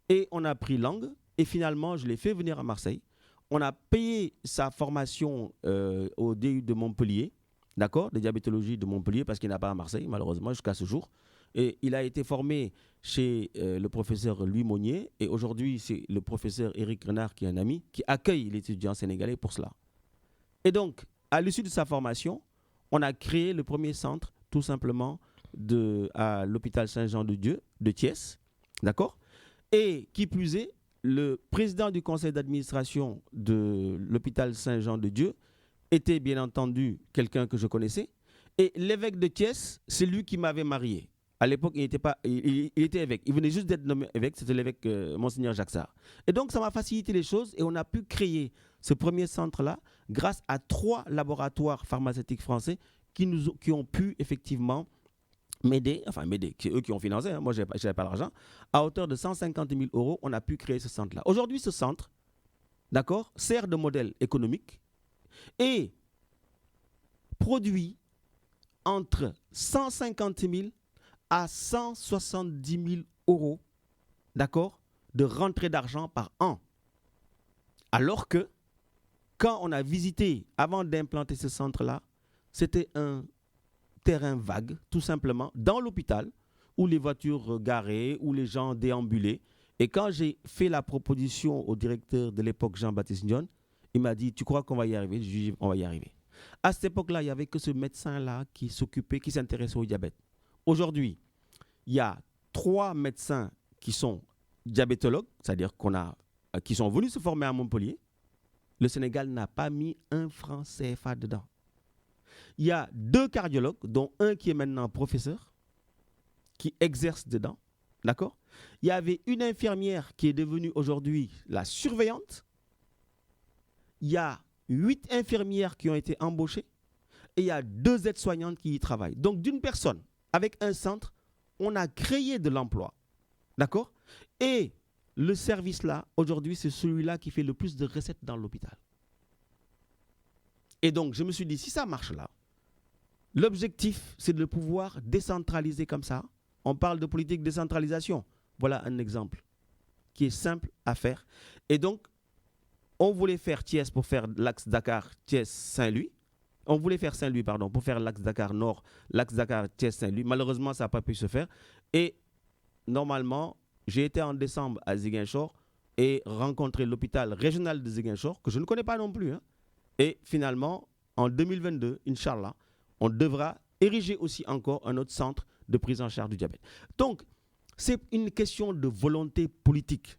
et on a pris langue. Et finalement, je l'ai fait venir à Marseille. On a payé sa formation au DU de Montpellier, d'accord, de diabétologie de Montpellier, parce qu'il n'a pas à Marseille, malheureusement, jusqu'à ce jour. Et il a été formé chez le professeur Louis Monnier. Et aujourd'hui, c'est le professeur Éric Renard, qui est un ami, qui accueille l'étudiant sénégalais pour cela. Et donc, à l'issue de sa formation, on a créé le premier centre, tout simplement, à l'hôpital Saint-Jean-de-Dieu de Thiès, d'accord. Et qui plus est, le président du conseil d'administration de l'hôpital Saint-Jean-de-Dieu était bien entendu quelqu'un que je connaissais. Et l'évêque de Thiès, c'est lui qui m'avait marié. À l'époque, il était évêque. Il venait juste d'être nommé évêque, c'était l'évêque Monseigneur Jacques Sarr. Et donc, ça m'a facilité les choses et on a pu créer ce premier centre-là grâce à 3 laboratoires pharmaceutiques français qui ont pu effectivement m'aider, c'est eux qui ont financé, hein, moi je n'avais pas l'argent, à hauteur de 150 000 €, on a pu créer ce centre-là. Aujourd'hui, ce centre, d'accord, sert de modèle économique et produit entre 150 000 à 170 000 €, d'accord, de rentrée d'argent par an. Alors que, quand on a visité, avant d'implanter ce centre-là, c'était un terrain vague, tout simplement, dans l'hôpital, où les voitures garées, où les gens déambulaient. Et quand j'ai fait la proposition au directeur de l'époque, Jean-Baptiste Ndione, il m'a dit, tu crois qu'on va y arriver? Je lui ai dit, on va y arriver. À cette époque-là, il n'y avait que ce médecin-là qui s'intéressait au diabète. Aujourd'hui, il y a 3 médecins qui sont diabétologues, c'est-à-dire qui sont venus se former à Montpellier. Le Sénégal n'a pas mis un franc CFA dedans. Il y a 2 cardiologues, dont un qui est maintenant professeur, qui exerce dedans. D'accord? Il y avait une infirmière qui est devenue aujourd'hui la surveillante. Il y a 8 infirmières qui ont été embauchées. Et il y a 2 aides-soignantes qui y travaillent. Donc, d'une personne, avec un centre, on a créé de l'emploi. D'accord? Et le service-là, aujourd'hui, c'est celui-là qui fait le plus de recettes dans l'hôpital. Et donc, je me suis dit, si ça marche là, l'objectif, c'est de pouvoir décentraliser comme ça. On parle de politique de décentralisation. Voilà un exemple qui est simple à faire. Et donc, on voulait faire Thiès pour faire l'axe Dakar-Thiès-Saint-Louis. On voulait faire Saint-Louis, pardon, pour faire l'axe Dakar-Nord, l'axe Dakar-Thiès-Saint-Louis. Malheureusement, ça n'a pas pu se faire. Et normalement, j'ai été en décembre à Ziguinchor et rencontré l'hôpital régional de Ziguinchor, que je ne connais pas non plus, hein. Et finalement, en 2022, Inch'Allah, on devra ériger aussi encore un autre centre de prise en charge du diabète. Donc, c'est une question de volonté politique.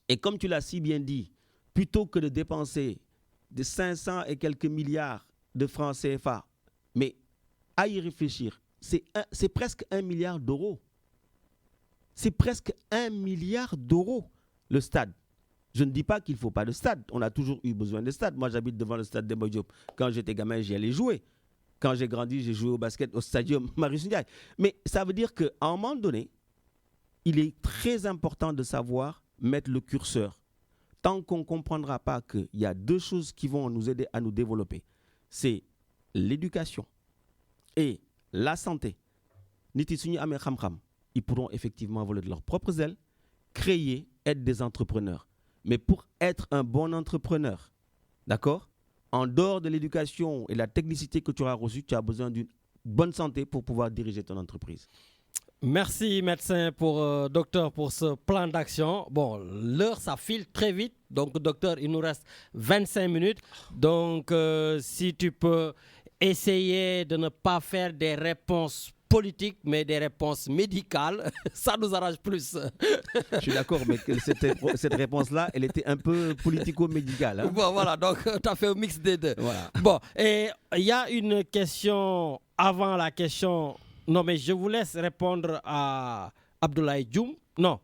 Et comme tu l'as si bien dit, plutôt que de dépenser de 500 et quelques milliards de francs CFA, mais à y réfléchir, c'est presque 1 milliard d'euros. C'est presque 1 milliard d'euros le stade. Je ne dis pas qu'il ne faut pas de stade. On a toujours eu besoin de stade. Moi, j'habite devant le stade Demba Diop. Quand j'étais gamin, j'y allais jouer. Quand j'ai grandi, j'ai joué au basket au stadium Marius Ndiaye. Mais ça veut dire qu'à un moment donné, il est très important de savoir mettre le curseur. Tant qu'on ne comprendra pas qu'il y a 2 choses qui vont nous aider à nous développer, c'est l'éducation et la santé. Ils pourront effectivement voler de leurs propres ailes, créer, être des entrepreneurs. Mais pour être un bon entrepreneur, d'accord, en dehors de l'éducation et la technicité que tu auras reçue, tu as besoin d'une bonne santé pour pouvoir diriger ton entreprise.
Merci médecin, docteur, pour ce plan d'action. Bon, l'heure, ça file très vite. Donc, docteur, il nous reste 25 minutes. Donc, si tu peux essayer de ne pas faire des réponses politiques, mais des réponses médicales, ça nous arrange plus.
Je suis d'accord, mais cette réponse-là, elle était un peu politico-médicale. Hein?
Bon, voilà, donc tu as fait un mix des deux.
Voilà.
Bon, et il y a une question avant la question. Non, mais je vous laisse répondre à Abdoulaye Dioum. Non,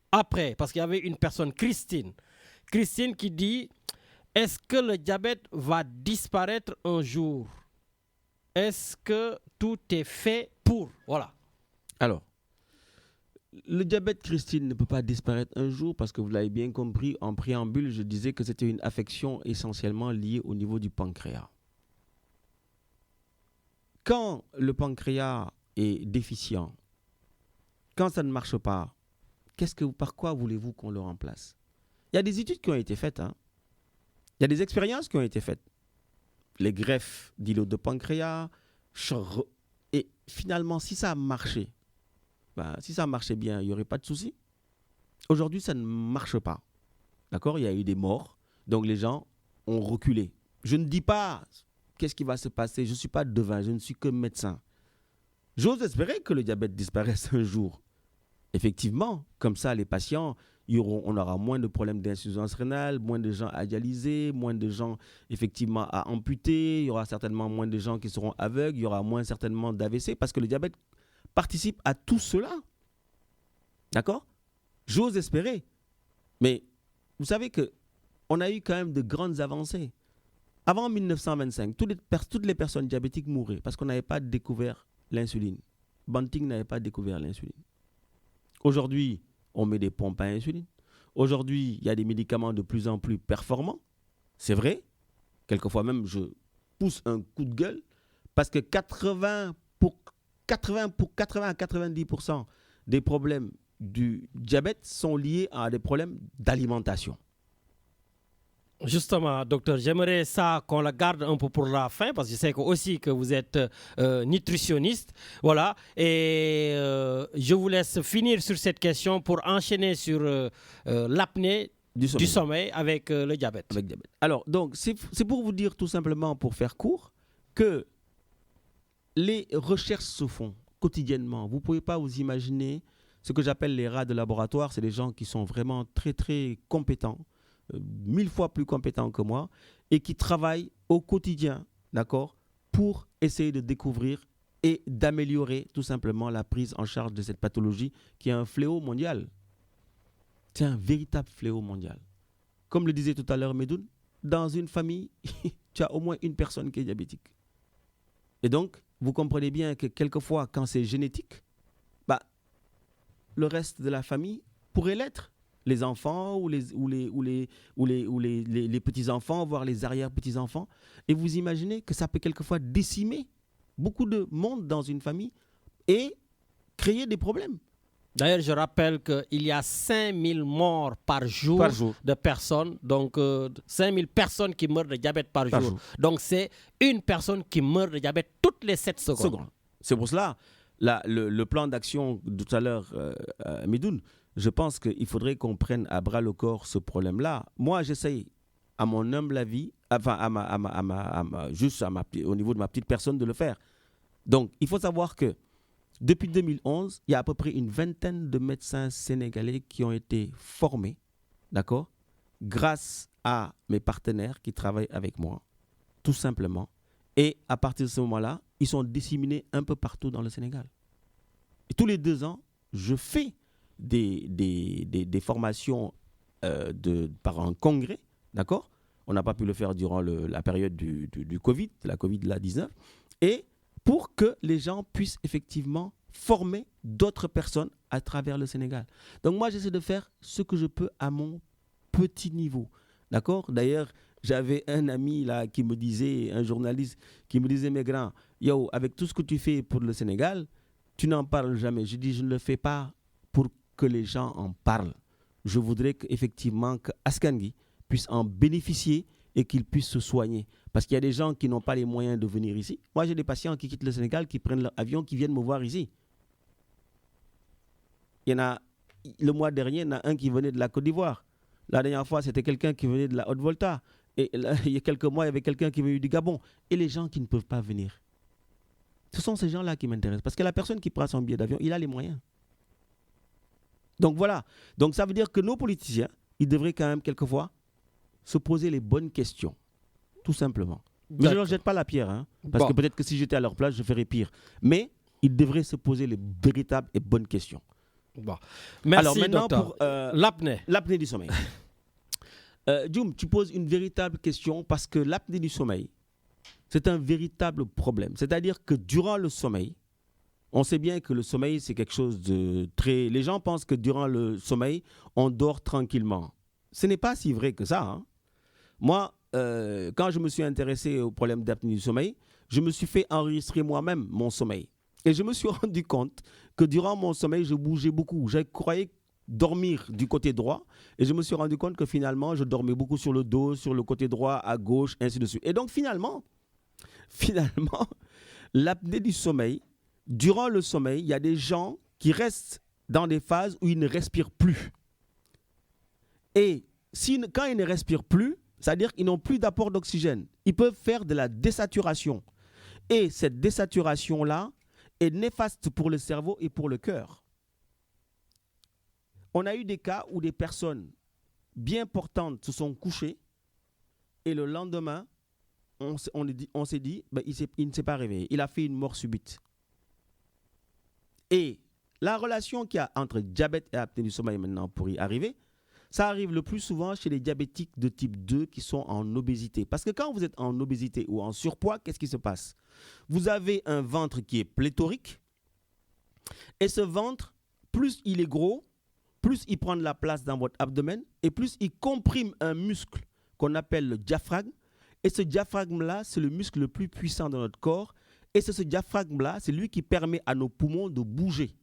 après, parce qu'il y avait une personne, Christine. Christine qui dit, est-ce que le diabète va disparaître un jour? Est-ce que tout est fait pour? Voilà.
Alors, Le diabète, Christine, ne peut pas disparaître un jour parce que vous l'avez bien compris, en préambule, je disais que c'était une affection essentiellement liée au niveau du pancréas. Quand le pancréas est déficient, quand ça ne marche pas, par quoi voulez-vous qu'on le remplace? Il y a des études qui ont été faites. Il y a des expériences qui ont été faites. Les greffes d'îlots de pancréas. Et finalement, si ça a marché, si ça marchait bien, il n'y aurait pas de souci. Aujourd'hui, ça ne marche pas. D'accord? Il y a eu des morts. Donc, les gens ont reculé. Je ne dis pas qu'est-ce qui va se passer. Je ne suis pas devin. Je ne suis que médecin. J'ose espérer que le diabète disparaisse un jour. Effectivement, comme ça, les patients, on aura moins de problèmes d'insuffisance rénale, moins de gens à dialyser, moins de gens, effectivement, à amputer. Il y aura certainement moins de gens qui seront aveugles. Il y aura moins certainement d'AVC parce que le diabète participe à tout cela. D'accord? J'ose espérer. Mais vous savez qu'on a eu quand même de grandes avancées. Avant 1925, toutes les personnes diabétiques mouraient parce qu'on n'avait pas découvert l'insuline. Banting n'avait pas découvert l'insuline. Aujourd'hui, on met des pompes à insuline. Aujourd'hui, il y a des médicaments de plus en plus performants. C'est vrai. Quelquefois même, je pousse un coup de gueule parce que 80 à 90% des problèmes du diabète sont liés à des problèmes d'alimentation.
Justement, docteur, j'aimerais ça qu'on la garde un peu pour la fin parce que je sais aussi que vous êtes nutritionniste. Voilà. Et je vous laisse finir sur cette question pour enchaîner sur l'apnée du sommeil avec le diabète.
Alors, donc, c'est pour vous dire tout simplement, pour faire court, que les recherches se font quotidiennement. Vous ne pouvez pas vous imaginer ce que j'appelle les rats de laboratoire. C'est des gens qui sont vraiment très, très compétents, 1000 fois plus compétents que moi, et qui travaillent au quotidien, d'accord, pour essayer de découvrir et d'améliorer tout simplement la prise en charge de cette pathologie qui est un fléau mondial. C'est un véritable fléau mondial. Comme le disait tout à l'heure Medoun, dans une famille, tu as au moins une personne qui est diabétique. Et donc, vous comprenez bien que quelquefois, quand c'est génétique, le reste de la famille pourrait l'être. Les enfants ou les petits-enfants, voire les arrière-petits-enfants. Et vous imaginez que ça peut quelquefois décimer beaucoup de monde dans une famille et créer des problèmes.
D'ailleurs, je rappelle qu'il y a 5000 morts par jour de personnes. Donc, 5000 personnes qui meurent de diabète par jour. Donc, c'est une personne qui meurt de diabète toutes les 7 secondes.
C'est pour cela, le plan d'action tout à l'heure, Medoun, je pense qu'il faudrait qu'on prenne à bras le corps ce problème-là. Moi, j'essaye, à mon humble avis, au niveau de ma petite personne, de le faire. Donc, il faut savoir que depuis 2011, il y a à peu près une vingtaine de médecins sénégalais qui ont été formés, d'accord, grâce à mes partenaires qui travaillent avec moi, tout simplement. Et à partir de ce moment-là, ils sont disséminés un peu partout dans le Sénégal. Et tous les 2 ans, je fais des formations par un congrès, d'accord? On n'a pas pu le faire durant la période du Covid, la Covid-19, et pour que les gens puissent effectivement former d'autres personnes à travers le Sénégal. Donc moi, j'essaie de faire ce que je peux à mon petit niveau, d'accord? D'ailleurs, j'avais un ami là qui me disait, un journaliste qui me disait, mais grand, yo, avec tout ce que tu fais pour le Sénégal, tu n'en parles jamais. Je dis, je ne le fais pas pour que les gens en parlent. Je voudrais qu'effectivement que Askangi puisse en bénéficier et qu'il puisse se soigner. Parce qu'il y a des gens qui n'ont pas les moyens de venir ici. Moi, j'ai des patients qui quittent le Sénégal, qui prennent leur avion, qui viennent me voir ici. Il y en a, le mois dernier, il y en a un qui venait de la Côte d'Ivoire. La dernière fois, c'était quelqu'un qui venait de la Haute-Volta. Et là, il y a quelques mois, il y avait quelqu'un qui venait du Gabon. Et les gens qui ne peuvent pas venir. Ce sont ces gens-là qui m'intéressent. Parce que la personne qui prend son billet d'avion, il a les moyens. Donc voilà. Donc ça veut dire que nos politiciens, ils devraient quand même quelquefois se poser les bonnes questions. Tout simplement. Mais je ne leur jette pas la pierre. Hein, parce que peut-être que si j'étais à leur place, je ferais pire. Mais ils devraient se poser les véritables et bonnes questions.
Bon. Merci,
alors maintenant,
docteur.
pour l'apnée du sommeil. Djoum, tu poses une véritable question parce que l'apnée du sommeil, c'est un véritable problème. C'est-à-dire que durant le sommeil, On sait bien que le sommeil, c'est quelque chose de très... Les gens pensent que durant le sommeil, on dort tranquillement. Ce n'est pas si vrai que ça. Hein. Moi, quand je me suis intéressé au problème d'apnée du sommeil, je me suis fait enregistrer moi-même mon sommeil. Et je me suis rendu compte que durant mon sommeil, je bougeais beaucoup. Je croyais dormir du côté droit et je me suis rendu compte que finalement, je dormais beaucoup sur le dos, sur le côté droit, à gauche, ainsi de suite. Et donc finalement, l'apnée du sommeil, durant le sommeil, il y a des gens qui restent dans des phases où ils ne respirent plus. Et quand ils ne respirent plus, c'est-à-dire qu'ils n'ont plus d'apport d'oxygène, ils peuvent faire de la désaturation. Et cette désaturation-là est néfaste pour le cerveau et pour le cœur. On a eu des cas où des personnes bien portantes se sont couchées et le lendemain, on s'est dit, il ne s'est pas réveillé. Il a fait une mort subite. Et la relation qu'il y a entre diabète et apnée du sommeil maintenant pour y arriver, ça arrive le plus souvent chez les diabétiques de type 2 qui sont en obésité. Parce que quand vous êtes en obésité ou en surpoids, qu'est-ce qui se passe? Vous avez un ventre qui est pléthorique. Et ce ventre, plus il est gros, plus il prend de la place dans votre abdomen et plus il comprime un muscle qu'on appelle le diaphragme. Et ce diaphragme-là, c'est le muscle le plus puissant de notre corps. Et c'est ce diaphragme-là, c'est lui qui permet à nos poumons de bouger.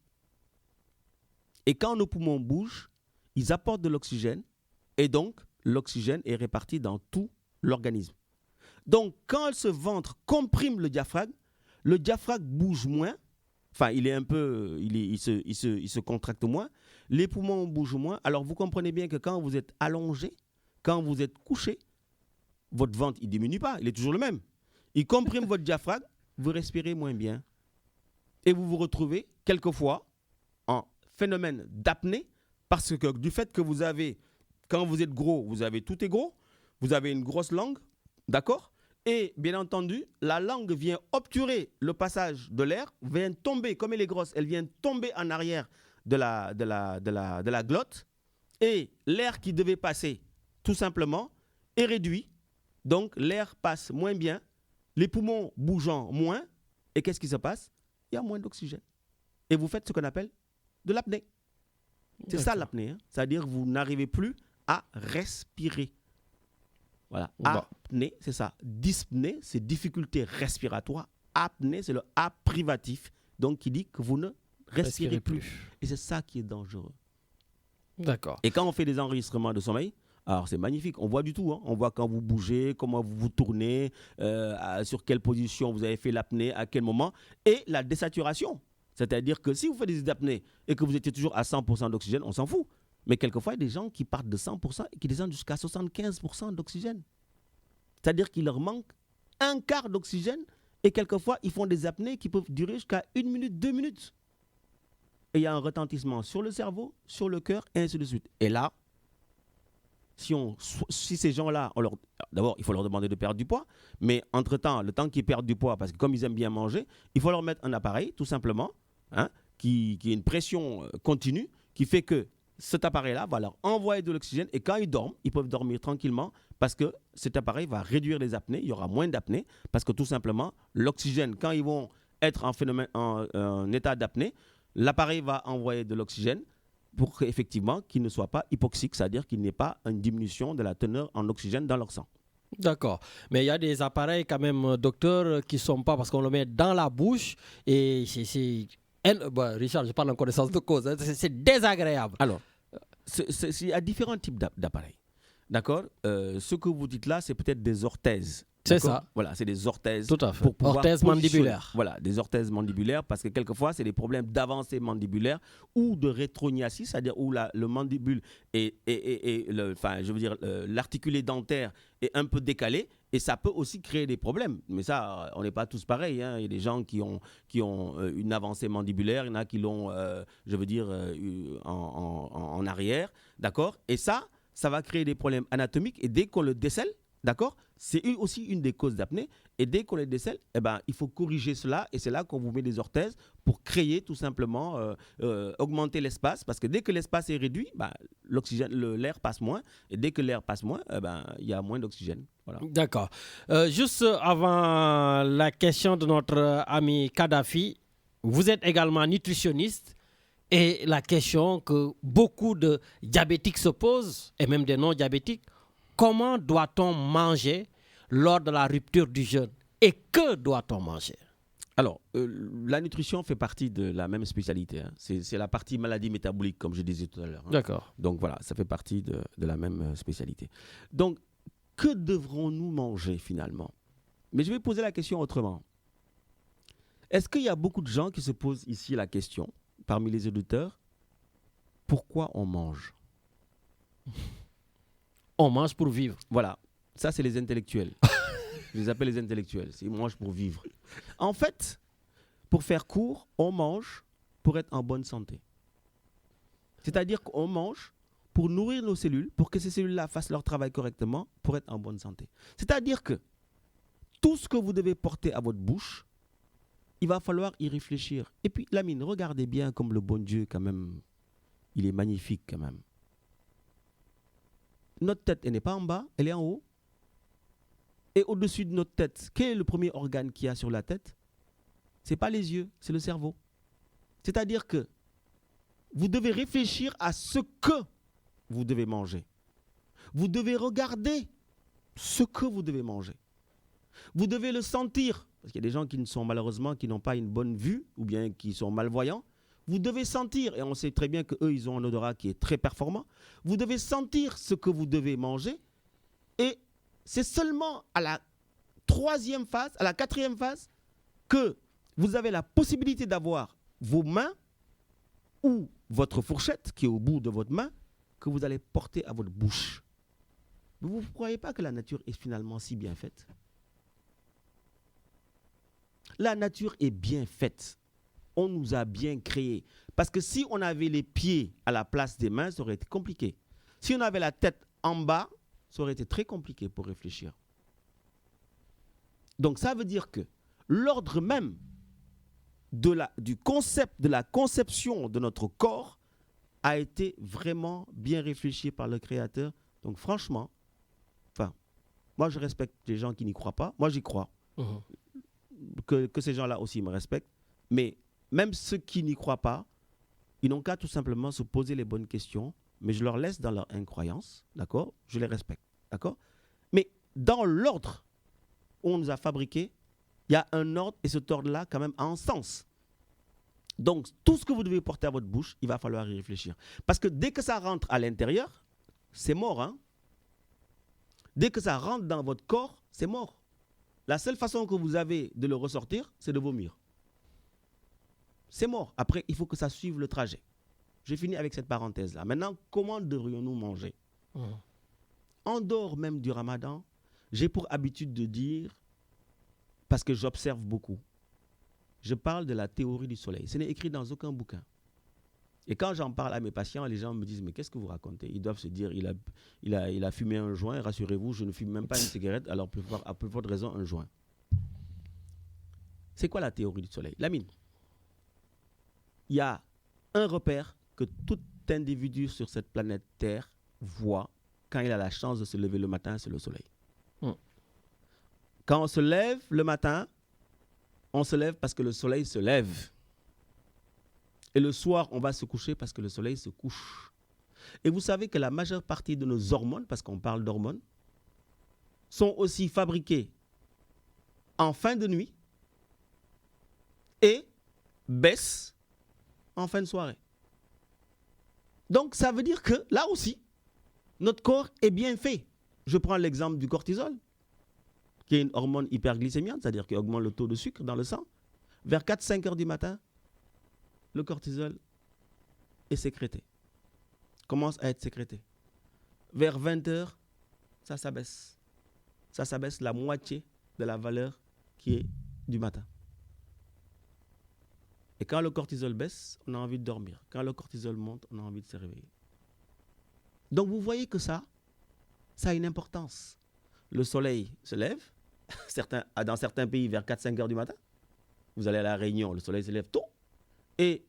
Et quand nos poumons bougent, ils apportent de l'oxygène et donc l'oxygène est réparti dans tout l'organisme. Donc quand ce ventre comprime le diaphragme bouge moins, enfin il se contracte moins, les poumons bougent moins. Alors vous comprenez bien que quand vous êtes allongé, quand vous êtes couché, votre ventre il diminue pas, il est toujours le même. Il comprime votre diaphragme, vous respirez moins bien et vous vous retrouvez quelquefois en phénomène d'apnée. Parce que du fait que vous avez, quand vous êtes gros, tout est gros, vous avez une grosse langue, d'accord? Et bien entendu, la langue vient obturer le passage de l'air, vient tomber, comme elle est grosse, elle vient tomber en arrière de la glotte. Et l'air qui devait passer, tout simplement, est réduit. Donc l'air passe moins bien, les poumons bougeant moins. Et qu'est-ce qui se passe? Il y a moins d'oxygène. Et vous faites ce qu'on appelle de l'apnée. C'est ça l'apnée, hein? C'est-à-dire que vous n'arrivez plus à respirer. Voilà, apnée, c'est ça. Dyspnée, c'est difficulté respiratoire. Apnée, c'est le A privatif, donc qui dit que vous ne respirez plus. Et c'est ça qui est dangereux.
D'accord.
Et quand on fait des enregistrements de sommeil, alors c'est magnifique, on voit du tout. Hein? On voit quand vous bougez, comment vous vous tournez, sur quelle position vous avez fait l'apnée, à quel moment, et la désaturation. C'est-à-dire que si vous faites des apnées et que vous étiez toujours à 100% d'oxygène, on s'en fout. Mais quelquefois, il y a des gens qui partent de 100% et qui descendent jusqu'à 75% d'oxygène. C'est-à-dire qu'il leur manque un quart d'oxygène et quelquefois, ils font des apnées qui peuvent durer jusqu'à 1 minute, 2 minutes. Et il y a un retentissement sur le cerveau, sur le cœur, et ainsi de suite. Et là, si ces gens-là, d'abord, il faut leur demander de perdre du poids, mais entre-temps, le temps qu'ils perdent du poids, parce que comme ils aiment bien manger, il faut leur mettre un appareil, tout simplement, hein, qui a une pression continue, qui fait que cet appareil-là va leur envoyer de l'oxygène, et quand ils dorment, ils peuvent dormir tranquillement, parce que cet appareil va réduire les apnées, il y aura moins d'apnées, parce que tout simplement, l'oxygène, quand ils vont être en état d'apnée, l'appareil va envoyer de l'oxygène, pour qu'effectivement, qu'ils ne soient pas hypoxiques, c'est-à-dire qu'il n'y ait pas une diminution de la teneur en oxygène dans leur sang.
D'accord. Mais il y a des appareils quand même, docteur, qui ne sont pas, parce qu'on le met dans la bouche, et Richard, je parle en connaissance de cause, hein, c'est désagréable.
Alors, il y a différents types d'appareils. D'accord? Ce que vous dites là, c'est peut-être des orthèses.
C'est ça.
Voilà, c'est des orthèses.
Tout à fait. Orthèses mandibulaires.
Voilà, des orthèses mandibulaires, parce que quelquefois, c'est des problèmes d'avancée mandibulaire ou de rétrognathie, c'est-à-dire où le mandibule l'articulé dentaire est un peu décalé, et ça peut aussi créer des problèmes. Mais ça, on n'est pas tous pareils. Hein. Il y a des gens qui ont une avancée mandibulaire, il y en a qui l'ont, en arrière, d'accord? Et ça va créer des problèmes anatomiques, et dès qu'on le décèle, d'accord, c'est aussi une des causes d'apnée. Et dès qu'on les décèle, il faut corriger cela. Et c'est là qu'on vous met des orthèses pour créer tout simplement, augmenter l'espace. Parce que dès que l'espace est réduit, l'air passe moins. Et dès que l'air passe moins, il y a moins d'oxygène. Voilà.
D'accord. Juste avant la question de notre ami Kadhafi, vous êtes également nutritionniste et la question que beaucoup de diabétiques se posent, et même des non-diabétiques, comment doit-on manger lors de la rupture du jeûne et que doit-on manger?
Alors, la nutrition fait partie de la même spécialité. Hein. C'est la partie maladie métabolique, comme je disais tout à l'heure. Hein.
D'accord.
Donc voilà, ça fait partie de la même spécialité. Donc, que devrons-nous manger finalement? Mais je vais poser la question autrement. Est-ce qu'il y a beaucoup de gens qui se posent ici la question, parmi les auditeurs, pourquoi on mange?
On mange pour vivre.
Voilà, ça c'est les intellectuels. Je les appelle les intellectuels, ils mangent pour vivre. En fait, pour faire court, on mange pour être en bonne santé. C'est-à-dire qu'on mange pour nourrir nos cellules, pour que ces cellules-là fassent leur travail correctement, pour être en bonne santé. C'est-à-dire que tout ce que vous devez porter à votre bouche, il va falloir y réfléchir. Et puis, Lamine, regardez bien comme le bon Dieu, quand même, il est magnifique quand même. Notre tête, elle n'est pas en bas, elle est en haut. Et au-dessus de notre tête, quel est le premier organe qu'il y a sur la tête? Ce n'est pas les yeux, c'est le cerveau. C'est-à-dire que vous devez réfléchir à ce que vous devez manger. Vous devez regarder ce que vous devez manger. Vous devez le sentir. Parce qu'il y a des gens qui ne sont malheureusement, qui n'ont pas une bonne vue ou bien qui sont malvoyants. Vous devez sentir, et on sait très bien qu'eux, ils ont un odorat qui est très performant. Vous devez sentir ce que vous devez manger. Et c'est seulement à la troisième phase, à la quatrième phase, que vous avez la possibilité d'avoir vos mains ou votre fourchette qui est au bout de votre main que vous allez porter à votre bouche. Mais vous ne croyez pas que la nature est finalement si bien faite? La nature est bien faite. On nous a bien créés. Parce que si on avait les pieds à la place des mains, ça aurait été compliqué. Si on avait la tête en bas, ça aurait été très compliqué pour réfléchir. Donc ça veut dire que l'ordre même du concept, de la conception de notre corps a été vraiment bien réfléchi par le Créateur. Donc franchement, moi je respecte les gens qui n'y croient pas. Moi j'y crois. Que ces gens-là aussi me respectent. Mais même ceux qui n'y croient pas, ils n'ont qu'à tout simplement se poser les bonnes questions. Mais je leur laisse dans leur incroyance, d'accord? Je les respecte, d'accord? Mais dans l'ordre où on nous a fabriqués, il y a un ordre et cet ordre-là, quand même, a un sens. Donc, tout ce que vous devez porter à votre bouche, il va falloir y réfléchir. Parce que dès que ça rentre à l'intérieur, c'est mort, hein? Dès que ça rentre dans votre corps, c'est mort. La seule façon que vous avez de le ressortir, c'est de vomir. C'est mort. Après, il faut que ça suive le trajet. J'ai fini avec cette parenthèse-là. Maintenant, comment devrions-nous manger? En dehors même du ramadan, j'ai pour habitude de dire, parce que j'observe beaucoup, je parle de la théorie du soleil. Ce n'est écrit dans aucun bouquin. Et quand j'en parle à mes patients, les gens me disent, mais qu'est-ce que vous racontez? Ils doivent se dire, il a fumé un joint, rassurez-vous, je ne fume même pas une cigarette, alors à plus forte raison, un joint. C'est quoi la théorie du soleil? Lamine, il y a un repère que tout individu sur cette planète Terre voit quand il a la chance de se lever le matin, c'est le soleil. Quand on se lève le matin, on se lève parce que le soleil se lève. Et le soir, on va se coucher parce que le soleil se couche. Et vous savez que la majeure partie de nos hormones, parce qu'on parle d'hormones, sont aussi fabriquées en fin de nuit et baissent en fin de soirée. Donc, ça veut dire que là aussi, notre corps est bien fait. Je prends l'exemple du cortisol, qui est une hormone hyperglycémiante, c'est-à-dire qui augmente le taux de sucre dans le sang. Vers 4-5 heures du matin, le cortisol est sécrété, commence à être sécrété. Vers 20 heures, ça s'abaisse. Ça s'abaisse la moitié de la valeur qui est du matin. Et quand le cortisol baisse, on a envie de dormir. Quand le cortisol monte, on a envie de se réveiller. Donc vous voyez que ça a une importance. Le soleil se lève, dans certains pays vers 4-5 heures du matin. Vous allez à la Réunion, le soleil se lève tôt. Et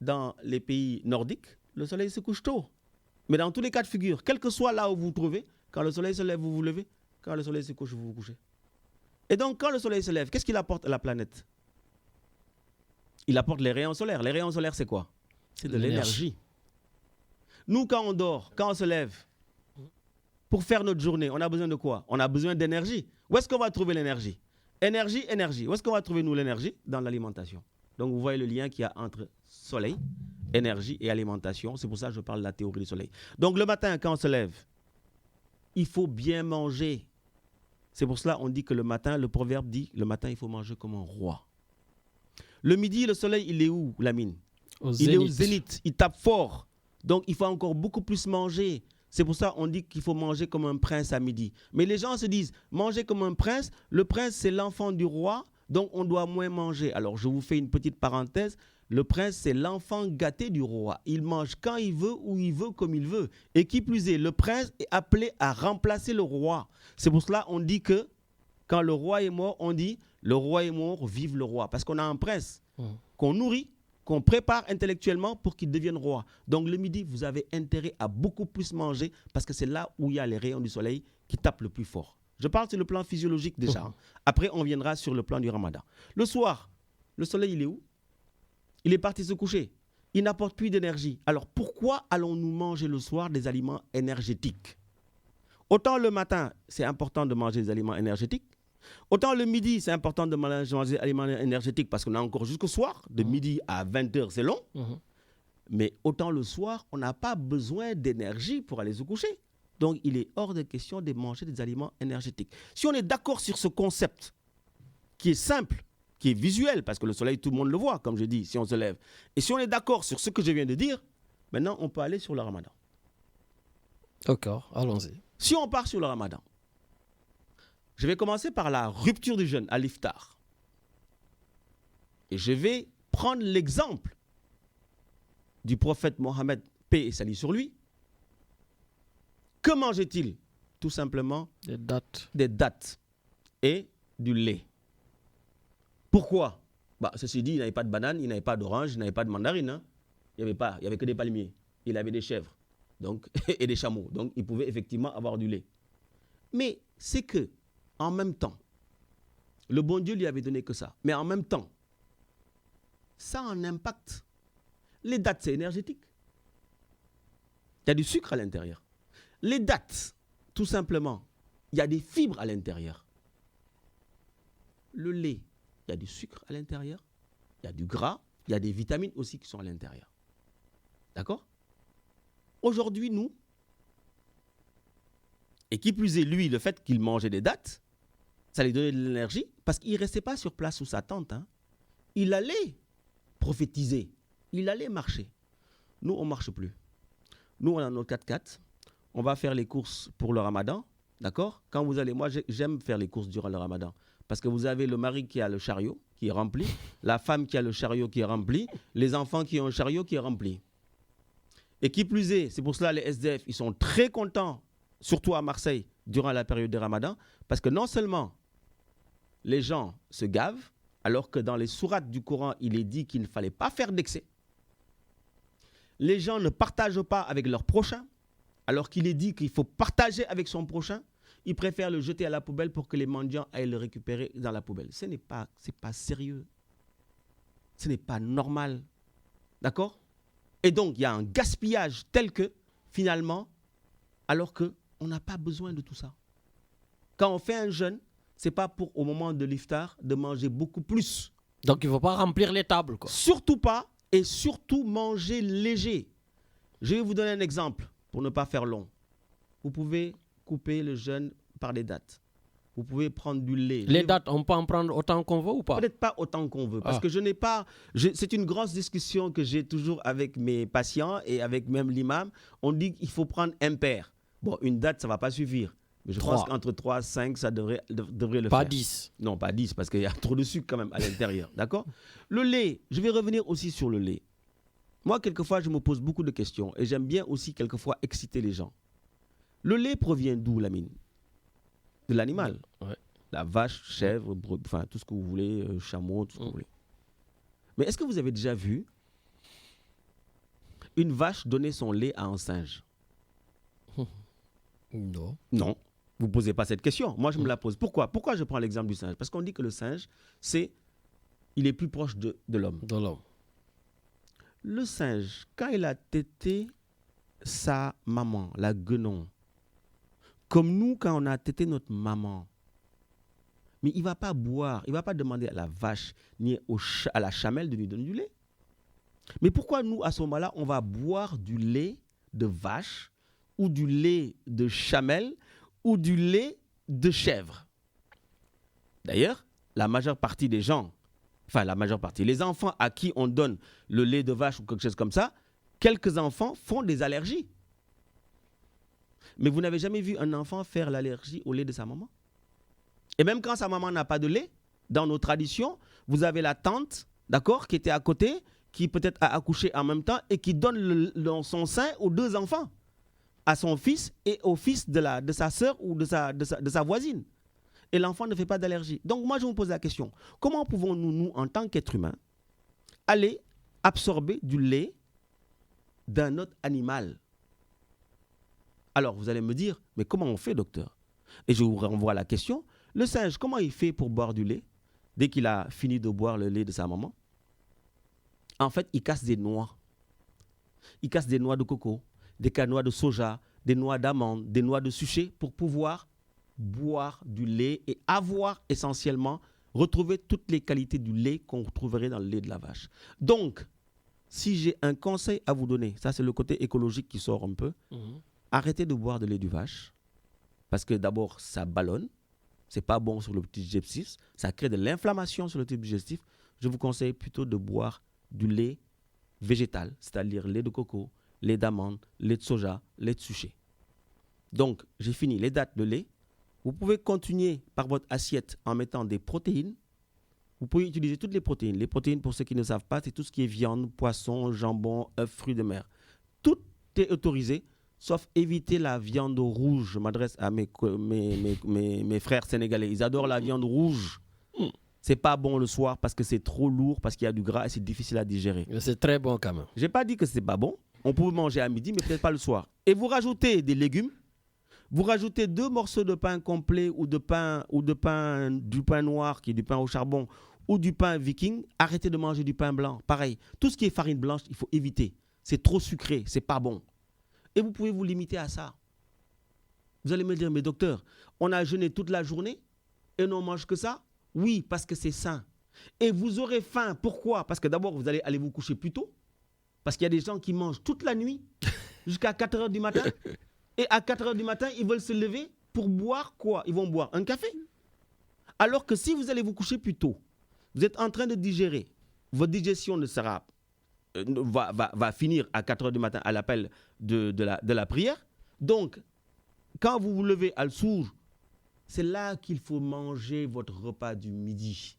dans les pays nordiques, le soleil se couche tôt. Mais dans tous les cas de figure, quel que soit là où vous vous trouvez, quand le soleil se lève, vous vous levez. Quand le soleil se couche, vous vous couchez. Et donc, quand le soleil se lève, qu'est-ce qu'il apporte à la planète? il apporte les rayons solaires. Les rayons solaires, c'est quoi? C'est de l'énergie. Nous, quand on dort, quand on se lève, pour faire notre journée, on a besoin de quoi? On a besoin d'énergie. Où est-ce qu'on va trouver l'énergie? Énergie, énergie. Où est-ce qu'on va trouver, nous, l'énergie? Dans l'alimentation. Donc, vous voyez le lien qu'il y a entre soleil, énergie et alimentation. C'est pour ça que je parle de la théorie du soleil. Donc, le matin, quand on se lève, il faut bien manger. C'est pour cela qu'on dit que le matin, le proverbe dit, le matin, il faut manger comme un roi. Le midi, le soleil, il est où, Lamine? Il est au zénith. Il tape fort. Donc, il faut encore beaucoup plus manger. C'est pour ça qu'on dit qu'il faut manger comme un prince à midi. Mais les gens se disent, manger comme un prince, le prince, c'est l'enfant du roi, donc on doit moins manger. Alors, je vous fais une petite parenthèse. Le prince, c'est l'enfant gâté du roi. Il mange quand il veut, où il veut, comme il veut. Et qui plus est, le prince est appelé à remplacer le roi. C'est pour cela qu'on dit que quand le roi est mort, on dit, le roi est mort, vive le roi. Parce qu'on a un prince qu'on nourrit, qu'on prépare intellectuellement pour qu'il devienne roi. Donc le midi, vous avez intérêt à beaucoup plus manger parce que c'est là où il y a les rayons du soleil qui tapent le plus fort. Je parle sur le plan physiologique déjà. Après, on viendra sur le plan du ramadan. Le soir, le soleil, il est où? Il est parti se coucher. Il n'apporte plus d'énergie. Alors pourquoi allons-nous manger le soir des aliments énergétiques? Autant le matin, c'est important de manger des aliments énergétiques. Autant le midi, c'est important de manger des aliments énergétiques parce qu'on a encore jusqu'au soir. De midi à 20h, c'est long. Mais autant le soir, on n'a pas besoin d'énergie pour aller se coucher. Donc, il est hors de question de manger des aliments énergétiques. Si on est d'accord sur ce concept qui est simple, qui est visuel, parce que le soleil, tout le monde le voit, comme je dis, si on se lève. Et si on est d'accord sur ce que je viens de dire, maintenant, on peut aller sur le ramadan.
D'accord, allons-y.
Si on part sur le ramadan, je vais commencer par la rupture du jeûne à l'iftar. Et je vais prendre l'exemple du prophète Mohammed, paix et salut sur lui. Que mangeait-il? Tout simplement des dattes et du lait. Pourquoi? Ceci dit, il n'avait pas de banane, il n'avait pas d'orange, il n'avait pas de mandarine. Hein. Il n'y avait que des palmiers. Il avait des chèvres donc, et des chameaux. Donc, il pouvait effectivement avoir du lait. Mais c'est que, en même temps, le bon Dieu lui avait donné que ça. Mais en même temps, ça a un impact. Les dattes, c'est énergétique. Il y a du sucre à l'intérieur. Les dattes, tout simplement, il y a des fibres à l'intérieur. Le lait, il y a du sucre à l'intérieur. Il y a du gras. Il y a des vitamines aussi qui sont à l'intérieur. D'accord? Aujourd'hui, nous, et qui plus est, lui, le fait qu'il mangeait des dattes, ça lui donnait de l'énergie parce qu'il ne restait pas sur place sous sa tente. Hein. Il allait prophétiser. Il allait marcher. Nous, on ne marche plus. Nous, on a nos 4x4. On va faire les courses pour le ramadan. D'accord? Quand vous allez, moi, j'aime faire les courses durant le ramadan. Parce que vous avez le mari qui a le chariot qui est rempli, la femme qui a le chariot qui est rempli, les enfants qui ont un chariot qui est rempli. Et qui plus est, c'est pour cela les SDF, ils sont très contents, surtout à Marseille, durant la période de ramadan, parce que non seulement les gens se gavent, alors que dans les sourates du Coran, il est dit qu'il ne fallait pas faire d'excès. Les gens ne partagent pas avec leur prochain, alors qu'il est dit qu'il faut partager avec son prochain. Ils préfèrent le jeter à la poubelle pour que les mendiants aillent le récupérer dans la poubelle. Ce n'est pas sérieux. Ce n'est pas normal. D'accord? Et donc, il y a un gaspillage tel que, finalement, alors qu'on n'a pas besoin de tout ça. Quand on fait un jeûne, ce n'est pas pour, au moment de l'iftar, de manger beaucoup plus.
Donc, il ne faut pas remplir les tables, quoi.
Surtout pas, et surtout manger léger. Je vais vous donner un exemple, pour ne pas faire long. Vous pouvez couper le jeûne par des dattes. Vous pouvez prendre du lait.
Les dattes, on peut en prendre autant qu'on veut ou pas?
Peut-être pas autant qu'on veut, parce que je n'ai pas... c'est une grosse discussion que j'ai toujours avec mes patients et avec même l'imam. On dit qu'il faut prendre impair. Bon, une date, ça ne va pas suffire. Mais je pense qu'entre 3 et 5, ça devrait le faire.
Pas 10.
Non, pas 10, parce qu'il y a trop de sucre quand même à l'intérieur. D'accord? Le lait, je vais revenir aussi sur le lait. Moi, quelquefois, je me pose beaucoup de questions et j'aime bien aussi quelquefois exciter les gens. Le lait provient d'où, Lamine? De l'animal.
Ouais.
La vache, chèvre, enfin tout ce que vous voulez, chameau, tout ce que vous voulez. Mais est-ce que vous avez déjà vu une vache donner son lait à un singe?
Non.
Non. Vous ne posez pas cette question. Moi, je me la pose. Pourquoi? Pourquoi je prends l'exemple du singe? Parce qu'on dit que le singe, c'est il est plus proche de l'homme. Le singe, quand il a tété sa maman, la guenon, comme nous, quand on a tété notre maman, mais il ne va pas boire, il ne va pas demander à la vache ni à la chamelle de lui donner du lait. Mais pourquoi nous, à ce moment-là, on va boire du lait de vache ou du lait de chamelle ou du lait de chèvre? D'ailleurs, la majeure partie des gens, les enfants à qui on donne le lait de vache ou quelque chose comme ça, quelques enfants font des allergies. Mais vous n'avez jamais vu un enfant faire l'allergie au lait de sa maman? Et même quand sa maman n'a pas de lait, dans nos traditions, vous avez la tante, d'accord, qui était à côté, qui peut-être a accouché en même temps et qui donne dans son sein aux 2 enfants, à son fils et au fils de sa sœur ou de sa voisine. Et l'enfant ne fait pas d'allergie. Donc moi, je me pose la question, comment pouvons-nous, nous, en tant qu'être humain, aller absorber du lait d'un autre animal? Alors, vous allez me dire, mais comment on fait, docteur? Et je vous renvoie à la question, le singe, comment il fait pour boire du lait dès qu'il a fini de boire le lait de sa maman? En fait, il casse des noix. Il casse des noix de coco, des noix de soja, des noix d'amande, des noix de suchet pour pouvoir boire du lait et avoir essentiellement, retrouver toutes les qualités du lait qu'on retrouverait dans le lait de la vache. Donc, si j'ai un conseil à vous donner, ça c'est le côté écologique qui sort un peu, arrêtez de boire de lait de vache parce que d'abord, ça ballonne, c'est pas bon sur le petit digestif, ça crée de l'inflammation sur le tube digestif. Je vous conseille plutôt de boire du lait végétal, c'est-à-dire lait de coco, lait d'amande, lait de soja, lait de suchet. Donc, j'ai fini les dates de lait. Vous pouvez continuer par votre assiette en mettant des protéines. Vous pouvez utiliser toutes les protéines. Les protéines, pour ceux qui ne savent pas, c'est tout ce qui est viande, poisson, jambon, œufs, fruits de mer. Tout est autorisé, sauf éviter la viande rouge. Je m'adresse à mes frères sénégalais. Ils adorent la viande rouge. C'est pas bon le soir parce que c'est trop lourd, parce qu'il y a du gras et c'est difficile à digérer.
Mais c'est très bon quand même.
J'ai pas dit que c'est pas bon. On peut manger à midi, mais peut-être pas le soir. Et vous rajoutez des légumes. Vous rajoutez 2 morceaux de pain complet ou du pain noir qui est du pain au charbon ou du pain viking. Arrêtez de manger du pain blanc. Pareil, tout ce qui est farine blanche, il faut éviter. C'est trop sucré, c'est pas bon. Et vous pouvez vous limiter à ça. Vous allez me dire, mais docteur, on a jeûné toute la journée et on ne mange que ça? Oui, parce que c'est sain. Et vous aurez faim. Pourquoi? Parce que d'abord, vous allez aller vous coucher plus tôt. Parce qu'il y a des gens qui mangent toute la nuit jusqu'à 4 heures du matin. Et à 4 heures du matin, ils veulent se lever pour boire quoi? Ils vont boire un café. Alors que si vous allez vous coucher plus tôt, vous êtes en train de digérer, votre digestion va finir à 4 heures du matin à l'appel de la prière. Donc, quand vous vous levez à l'sour, c'est là qu'il faut manger votre repas du midi.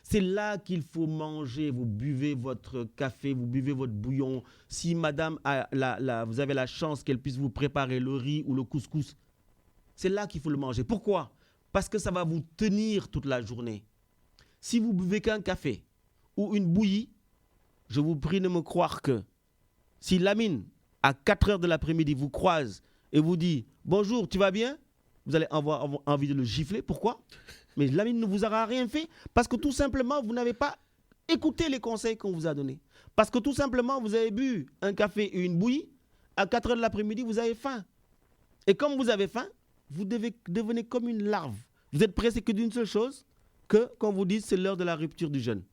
C'est là qu'il faut manger. Vous buvez votre café, vous buvez votre bouillon. Si madame, vous avez la chance qu'elle puisse vous préparer le riz ou le couscous, c'est là qu'il faut le manger. Pourquoi? Parce que ça va vous tenir toute la journée. Si vous buvez qu'un café ou une bouillie, je vous prie de me croire que si Lamine, à 4 heures de l'après-midi, vous croise et vous dit « Bonjour, tu vas bien ?» Vous allez avoir envie de le gifler. Pourquoi? Mais Lamine ne vous aura rien fait parce que tout simplement, vous n'avez pas écouté les conseils qu'on vous a donnés. Parce que tout simplement, vous avez bu un café et une bouillie. À 4 heures de l'après-midi, vous avez faim. Et comme vous avez faim, vous devenez comme une larve. Vous êtes pressé que d'une seule chose, que, quand vous dites, c'est l'heure de la rupture du jeûne.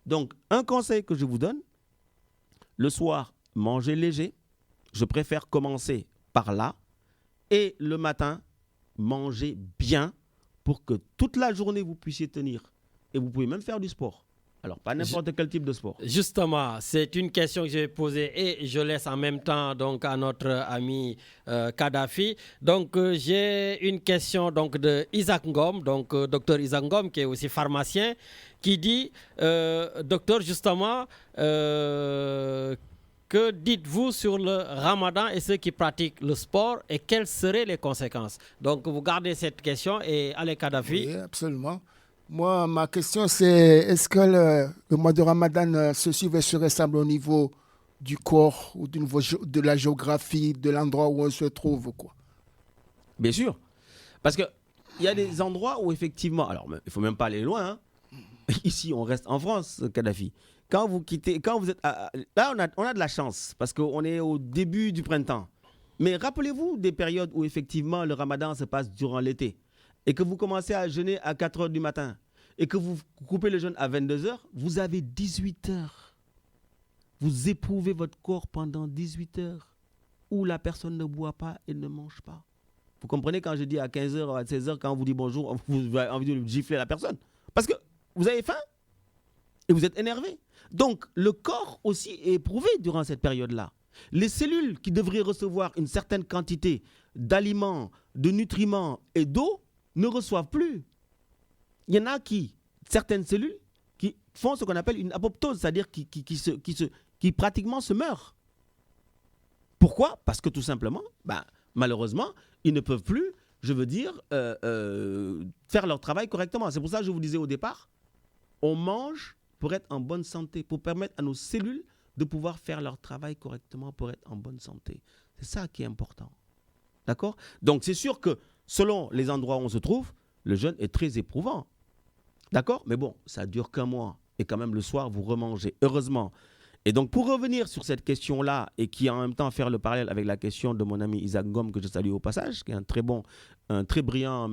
Donc, un conseil que je vous donne, le soir, mangez léger. Je préfère commencer par là. Et le matin, mangez bien pour que toute la journée, vous puissiez tenir. Et vous pouvez même faire du sport. Alors, pas n'importe quel type de sport.
Justement, c'est une question que je vais poser et je laisse en même temps donc, à notre ami Kadhafi. Donc, j'ai une question donc, de Isaac Ngom, donc docteur Isaac Ngom, qui est aussi pharmacien, qui dit, docteur, justement, que dites-vous sur le ramadan et ceux qui pratiquent le sport et quelles seraient les conséquences? Donc, vous gardez cette question et allez, Kadhafi.
Oui, absolument. Moi, ma question, c'est est-ce que le mois de Ramadan se suit et se ressemble au niveau du corps ou de la géographie, de l'endroit où on se trouve, quoi?
Bien sûr. Parce qu'il y a des endroits où, effectivement, alors il ne faut même pas aller loin, hein, Ici, on reste en France, Kadhafi. Quand vous quittez, quand vous êtes... là, on a de la chance parce qu'on est au début du printemps. Mais rappelez-vous des périodes où effectivement le ramadan se passe durant l'été et que vous commencez à jeûner à 4 heures du matin et que vous coupez le jeûne à 22 heures, vous avez 18 heures. Vous éprouvez votre corps pendant 18 heures où la personne ne boit pas et ne mange pas. Vous comprenez quand je dis à 15h ou à 16h, quand on vous dit bonjour, vous avez envie de gifler la personne. Parce que vous avez faim et vous êtes énervé. Donc, le corps aussi est éprouvé durant cette période-là. Les cellules qui devraient recevoir une certaine quantité d'aliments, de nutriments et d'eau ne reçoivent plus. Il y en a certaines cellules qui font ce qu'on appelle une apoptose, c'est-à-dire qui pratiquement se meurent. Pourquoi ? Parce que tout simplement, malheureusement, ils ne peuvent plus, faire leur travail correctement. C'est pour ça que je vous disais au départ, on mange pour être en bonne santé, pour permettre à nos cellules de pouvoir faire leur travail correctement pour être en bonne santé. C'est ça qui est important. D'accord ? Donc, c'est sûr que selon les endroits où on se trouve, le jeûne est très éprouvant. D'accord ? Mais bon, ça dure qu'un mois. Et quand même, le soir, vous remangez. Heureusement. Et donc, pour revenir sur cette question-là et qui en même temps faire le parallèle avec la question de mon ami Isaac Ngom, que je salue au passage, qui est un très brillant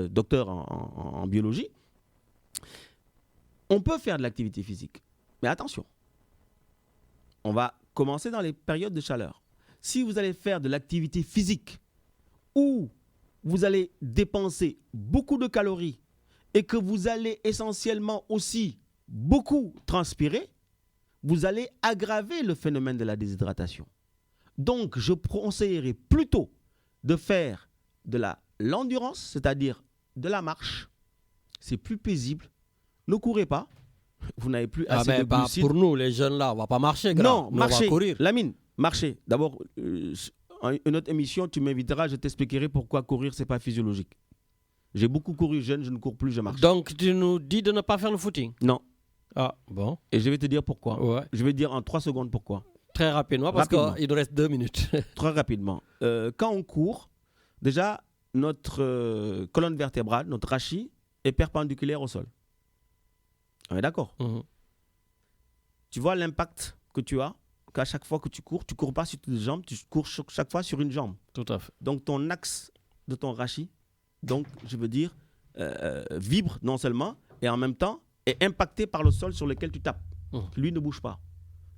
docteur en biologie, on peut faire de l'activité physique. Mais attention, on va commencer dans les périodes de chaleur. Si vous allez faire de l'activité physique où vous allez dépenser beaucoup de calories et que vous allez essentiellement aussi beaucoup transpirer, vous allez aggraver le phénomène de la déshydratation. Donc, je conseillerais plutôt de faire de l'endurance, c'est-à-dire de la marche. C'est plus paisible. Ne courez pas. Vous n'avez plus assez de glucides.
Pour nous, les jeunes là, on ne va pas marcher.
Non, marcher.
On va courir.
Lamine, marcher. D'abord, une autre émission, tu m'inviteras, je t'expliquerai pourquoi courir, ce n'est pas physiologique. J'ai beaucoup couru jeune, je ne cours plus, je marche.
Donc, tu nous dis de ne pas faire le footing ?
Non.
Ah, bon.
Et je vais te dire pourquoi.
Ouais.
Je vais te dire en 3 secondes pourquoi.
Très rapidement, parce qu'il nous reste 2 minutes.
Très rapidement. Quand on court, déjà, notre colonne vertébrale, notre rachis, est perpendiculaire au sol. On est d'accord ? Tu vois l'impact que tu as, qu'à chaque fois que tu cours pas sur tes jambes, tu cours chaque fois sur une jambe.
Tout à fait.
Donc, ton axe de ton rachis, donc, je veux dire, vibre non seulement, et en même temps, est impacté par le sol sur lequel tu tapes. Lui ne bouge pas.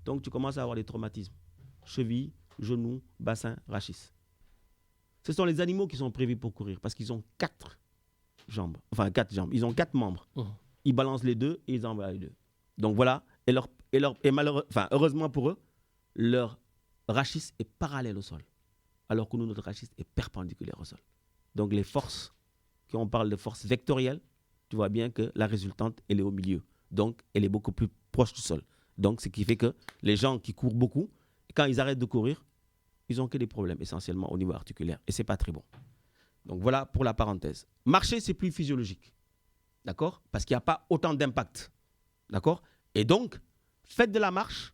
Donc, tu commences à avoir des traumatismes. Cheville, genoux, bassin, rachis. Ce sont les animaux qui sont prévus pour courir parce qu'ils ont 4 jambes. Enfin, 4 jambes. Ils ont 4 membres. Ils balancent les 2 et ils envoient les 2. Donc, voilà. Heureusement pour eux, leur rachis est parallèle au sol. Alors que nous, notre rachis est perpendiculaire au sol. Donc, les forces, quand on parle de forces vectorielles, tu vois bien que la résultante, elle est au milieu. Donc, elle est beaucoup plus proche du sol. Donc, ce qui fait que les gens qui courent beaucoup, quand ils arrêtent de courir, ils n'ont que des problèmes, essentiellement au niveau articulaire. Et ce n'est pas très bon. Donc, voilà pour la parenthèse. Marcher, c'est plus physiologique. D'accord ? Parce qu'il n'y a pas autant d'impact. D'accord ? Et donc, faites de la marche,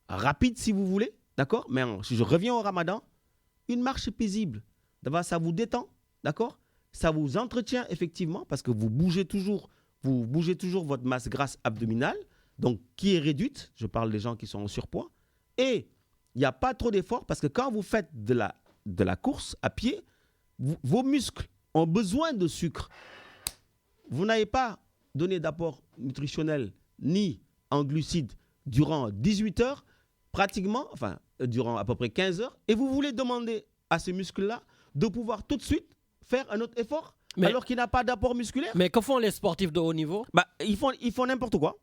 rapide si vous voulez. D'accord ? Mais si je reviens au ramadan, une marche paisible. D'abord, ça vous détend. D'accord ? Ça vous entretient effectivement parce que vous bougez toujours votre masse grasse abdominale, donc qui est réduite. Je parle des gens qui sont en surpoids. Et il n'y a pas trop d'efforts parce que quand vous faites de la course à pied, vos muscles ont besoin de sucre. Vous n'avez pas donné d'apport nutritionnel ni en glucides durant 18 heures, durant à peu près 15 heures, et vous voulez demander à ces muscles-là de pouvoir tout de suite faire un autre effort alors qu'il n'a pas d'apport musculaire.
Mais que font les sportifs de haut niveau ?
Ils font n'importe quoi.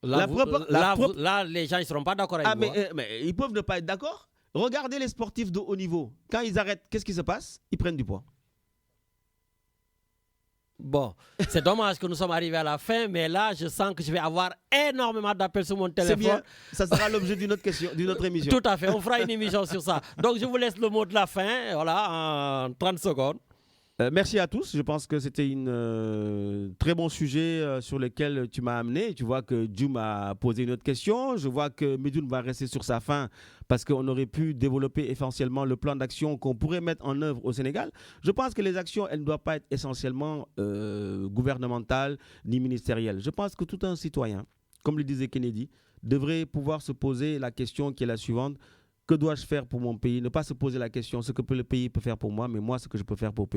Là, les gens ne seront pas d'accord avec vous.
Mais ils peuvent ne pas être d'accord. Regardez les sportifs de haut niveau. Quand ils arrêtent, qu'est-ce qui se passe ? Ils prennent du poids.
Bon, c'est dommage que nous sommes arrivés à la fin, mais là, je sens que je vais avoir énormément d'appels sur mon téléphone.
C'est bien, ça sera l'objet d'une autre émission.
Tout à fait, on fera une émission sur ça. Donc, je vous laisse le mot de la fin, voilà, en 30 secondes.
Merci à tous. Je pense que c'était un très bon sujet sur lequel tu m'as amené. Tu vois que Dieu m'a posé une autre question. Je vois que Medoune va rester sur sa faim parce qu'on aurait pu développer essentiellement le plan d'action qu'on pourrait mettre en œuvre au Sénégal. Je pense que les actions, elles ne doivent pas être essentiellement gouvernementales ni ministérielles. Je pense que tout un citoyen, comme le disait Kennedy, devrait pouvoir se poser la question qui est la suivante. Que dois-je faire pour mon pays? Ne pas se poser la question ce que le pays peut faire pour moi, mais moi, ce que je peux faire pour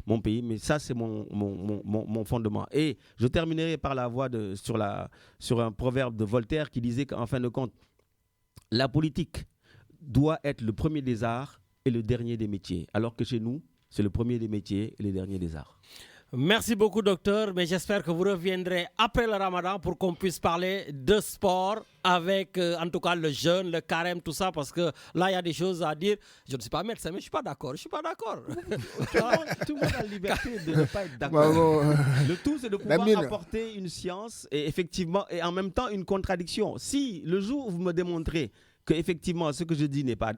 mon pays. Mais ça, c'est mon fondement. Et je terminerai par la voix sur un proverbe de Voltaire qui disait qu'en fin de compte, la politique doit être le premier des arts et le dernier des métiers. Alors que chez nous, c'est le premier des métiers et le dernier des arts.
Merci beaucoup, docteur. Mais j'espère que vous reviendrez après le Ramadan pour qu'on puisse parler de sport avec, en tout cas, le jeûne, le carême, tout ça, parce que là, il y a des choses à dire. Je ne suis pas médecin, mais je ne suis pas d'accord. Tout
le monde a la liberté de ne pas être d'accord. Le tout, c'est de pouvoir apporter une science et effectivement, et en même temps, une contradiction. Si le jour où vous me démontrez que effectivement ce que je dis n'est pas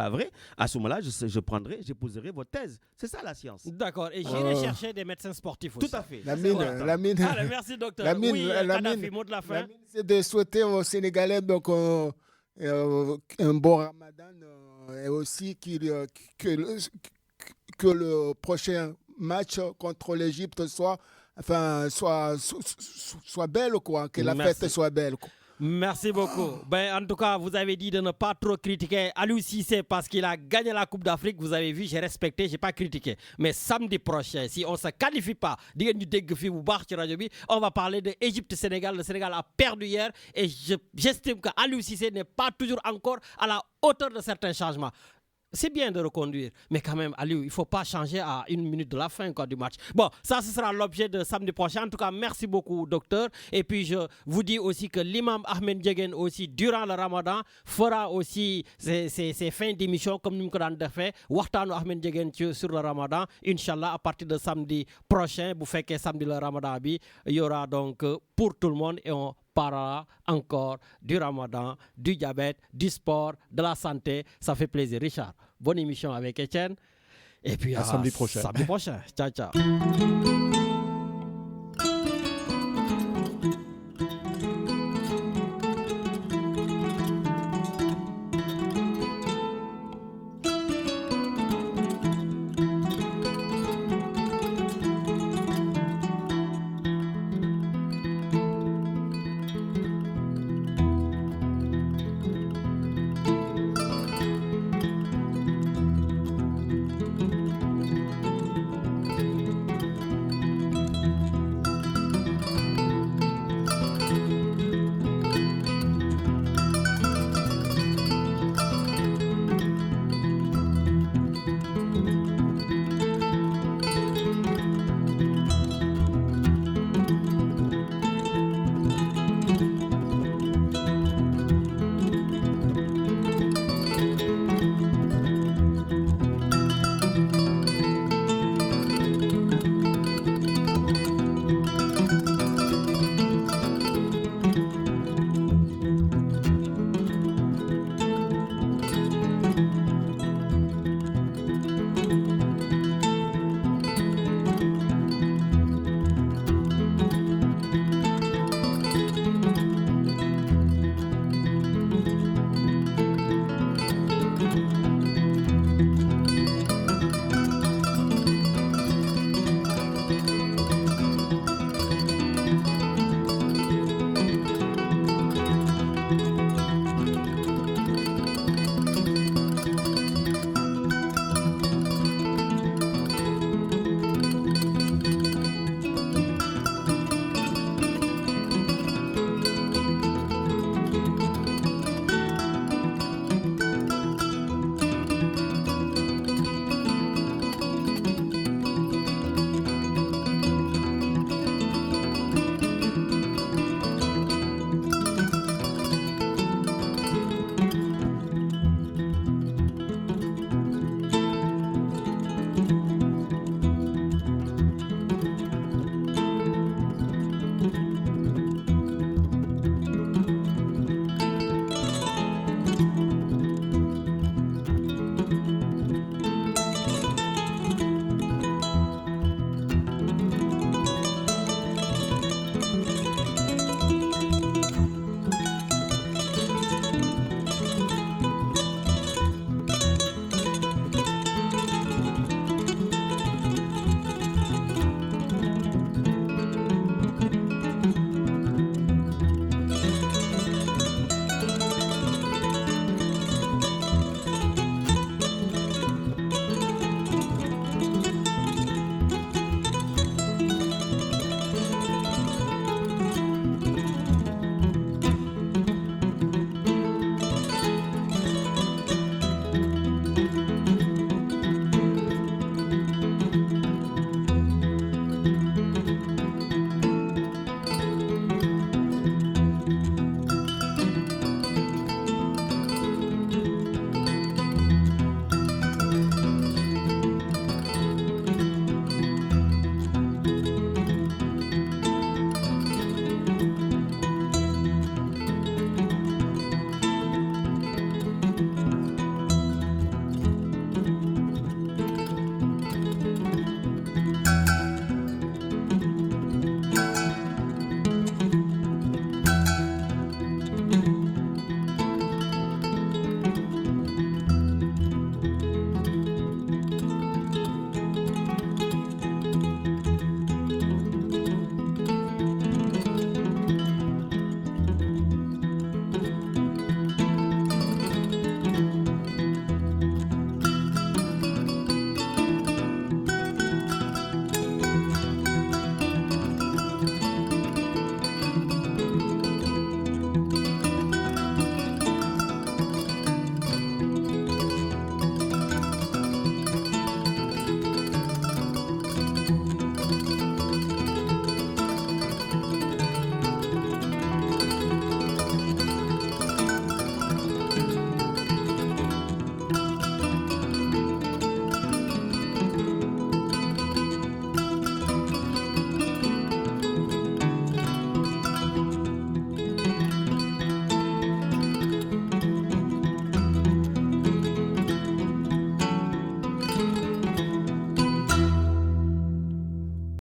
vrai, à ce moment-là, je poserai votre thèse. C'est ça la science.
D'accord. Et j'irai chercher des médecins sportifs aussi.
Tout à fait.
Lamine.
Allez, merci docteur. Kadhafi, mot de la fin.
C'est de souhaiter aux Sénégalais donc, un bon Ramadan et aussi que le prochain match contre l'Égypte soit belle, quoi, que la fête soit belle, quoi.
Merci beaucoup. En tout cas, vous avez dit de ne pas trop critiquer Aliou Cissé parce qu'il a gagné la Coupe d'Afrique. Vous avez vu, j'ai respecté, j'ai pas critiqué. Mais samedi prochain, si on ne se qualifie pas, on va parler de Égypte-Sénégal. Le Sénégal a perdu hier et j'estime que Aliou Cissé n'est pas toujours encore à la hauteur de certains changements. C'est bien de reconduire, mais quand même, Aliou, il ne faut pas changer à 1 minute de la fin du match. Bon, ça, ce sera l'objet de samedi prochain. En tout cas, merci beaucoup, docteur. Et puis, je vous dis aussi que l'imam Ahmed Ndiéguène, aussi, durant le Ramadan, fera aussi ses fins d'émission, comme nous l'avons fait. Wartano Ahmed Ndiéguène sur le Ramadan. Inch'Allah, à partir de samedi prochain, vous faites que samedi le Ramadan, il y aura donc pour tout le monde et on parlera encore du Ramadan, du diabète, du sport, de la santé. Ça fait plaisir. Richard, bonne émission avec Etienne. Et puis
à samedi prochain.
Ciao, ciao.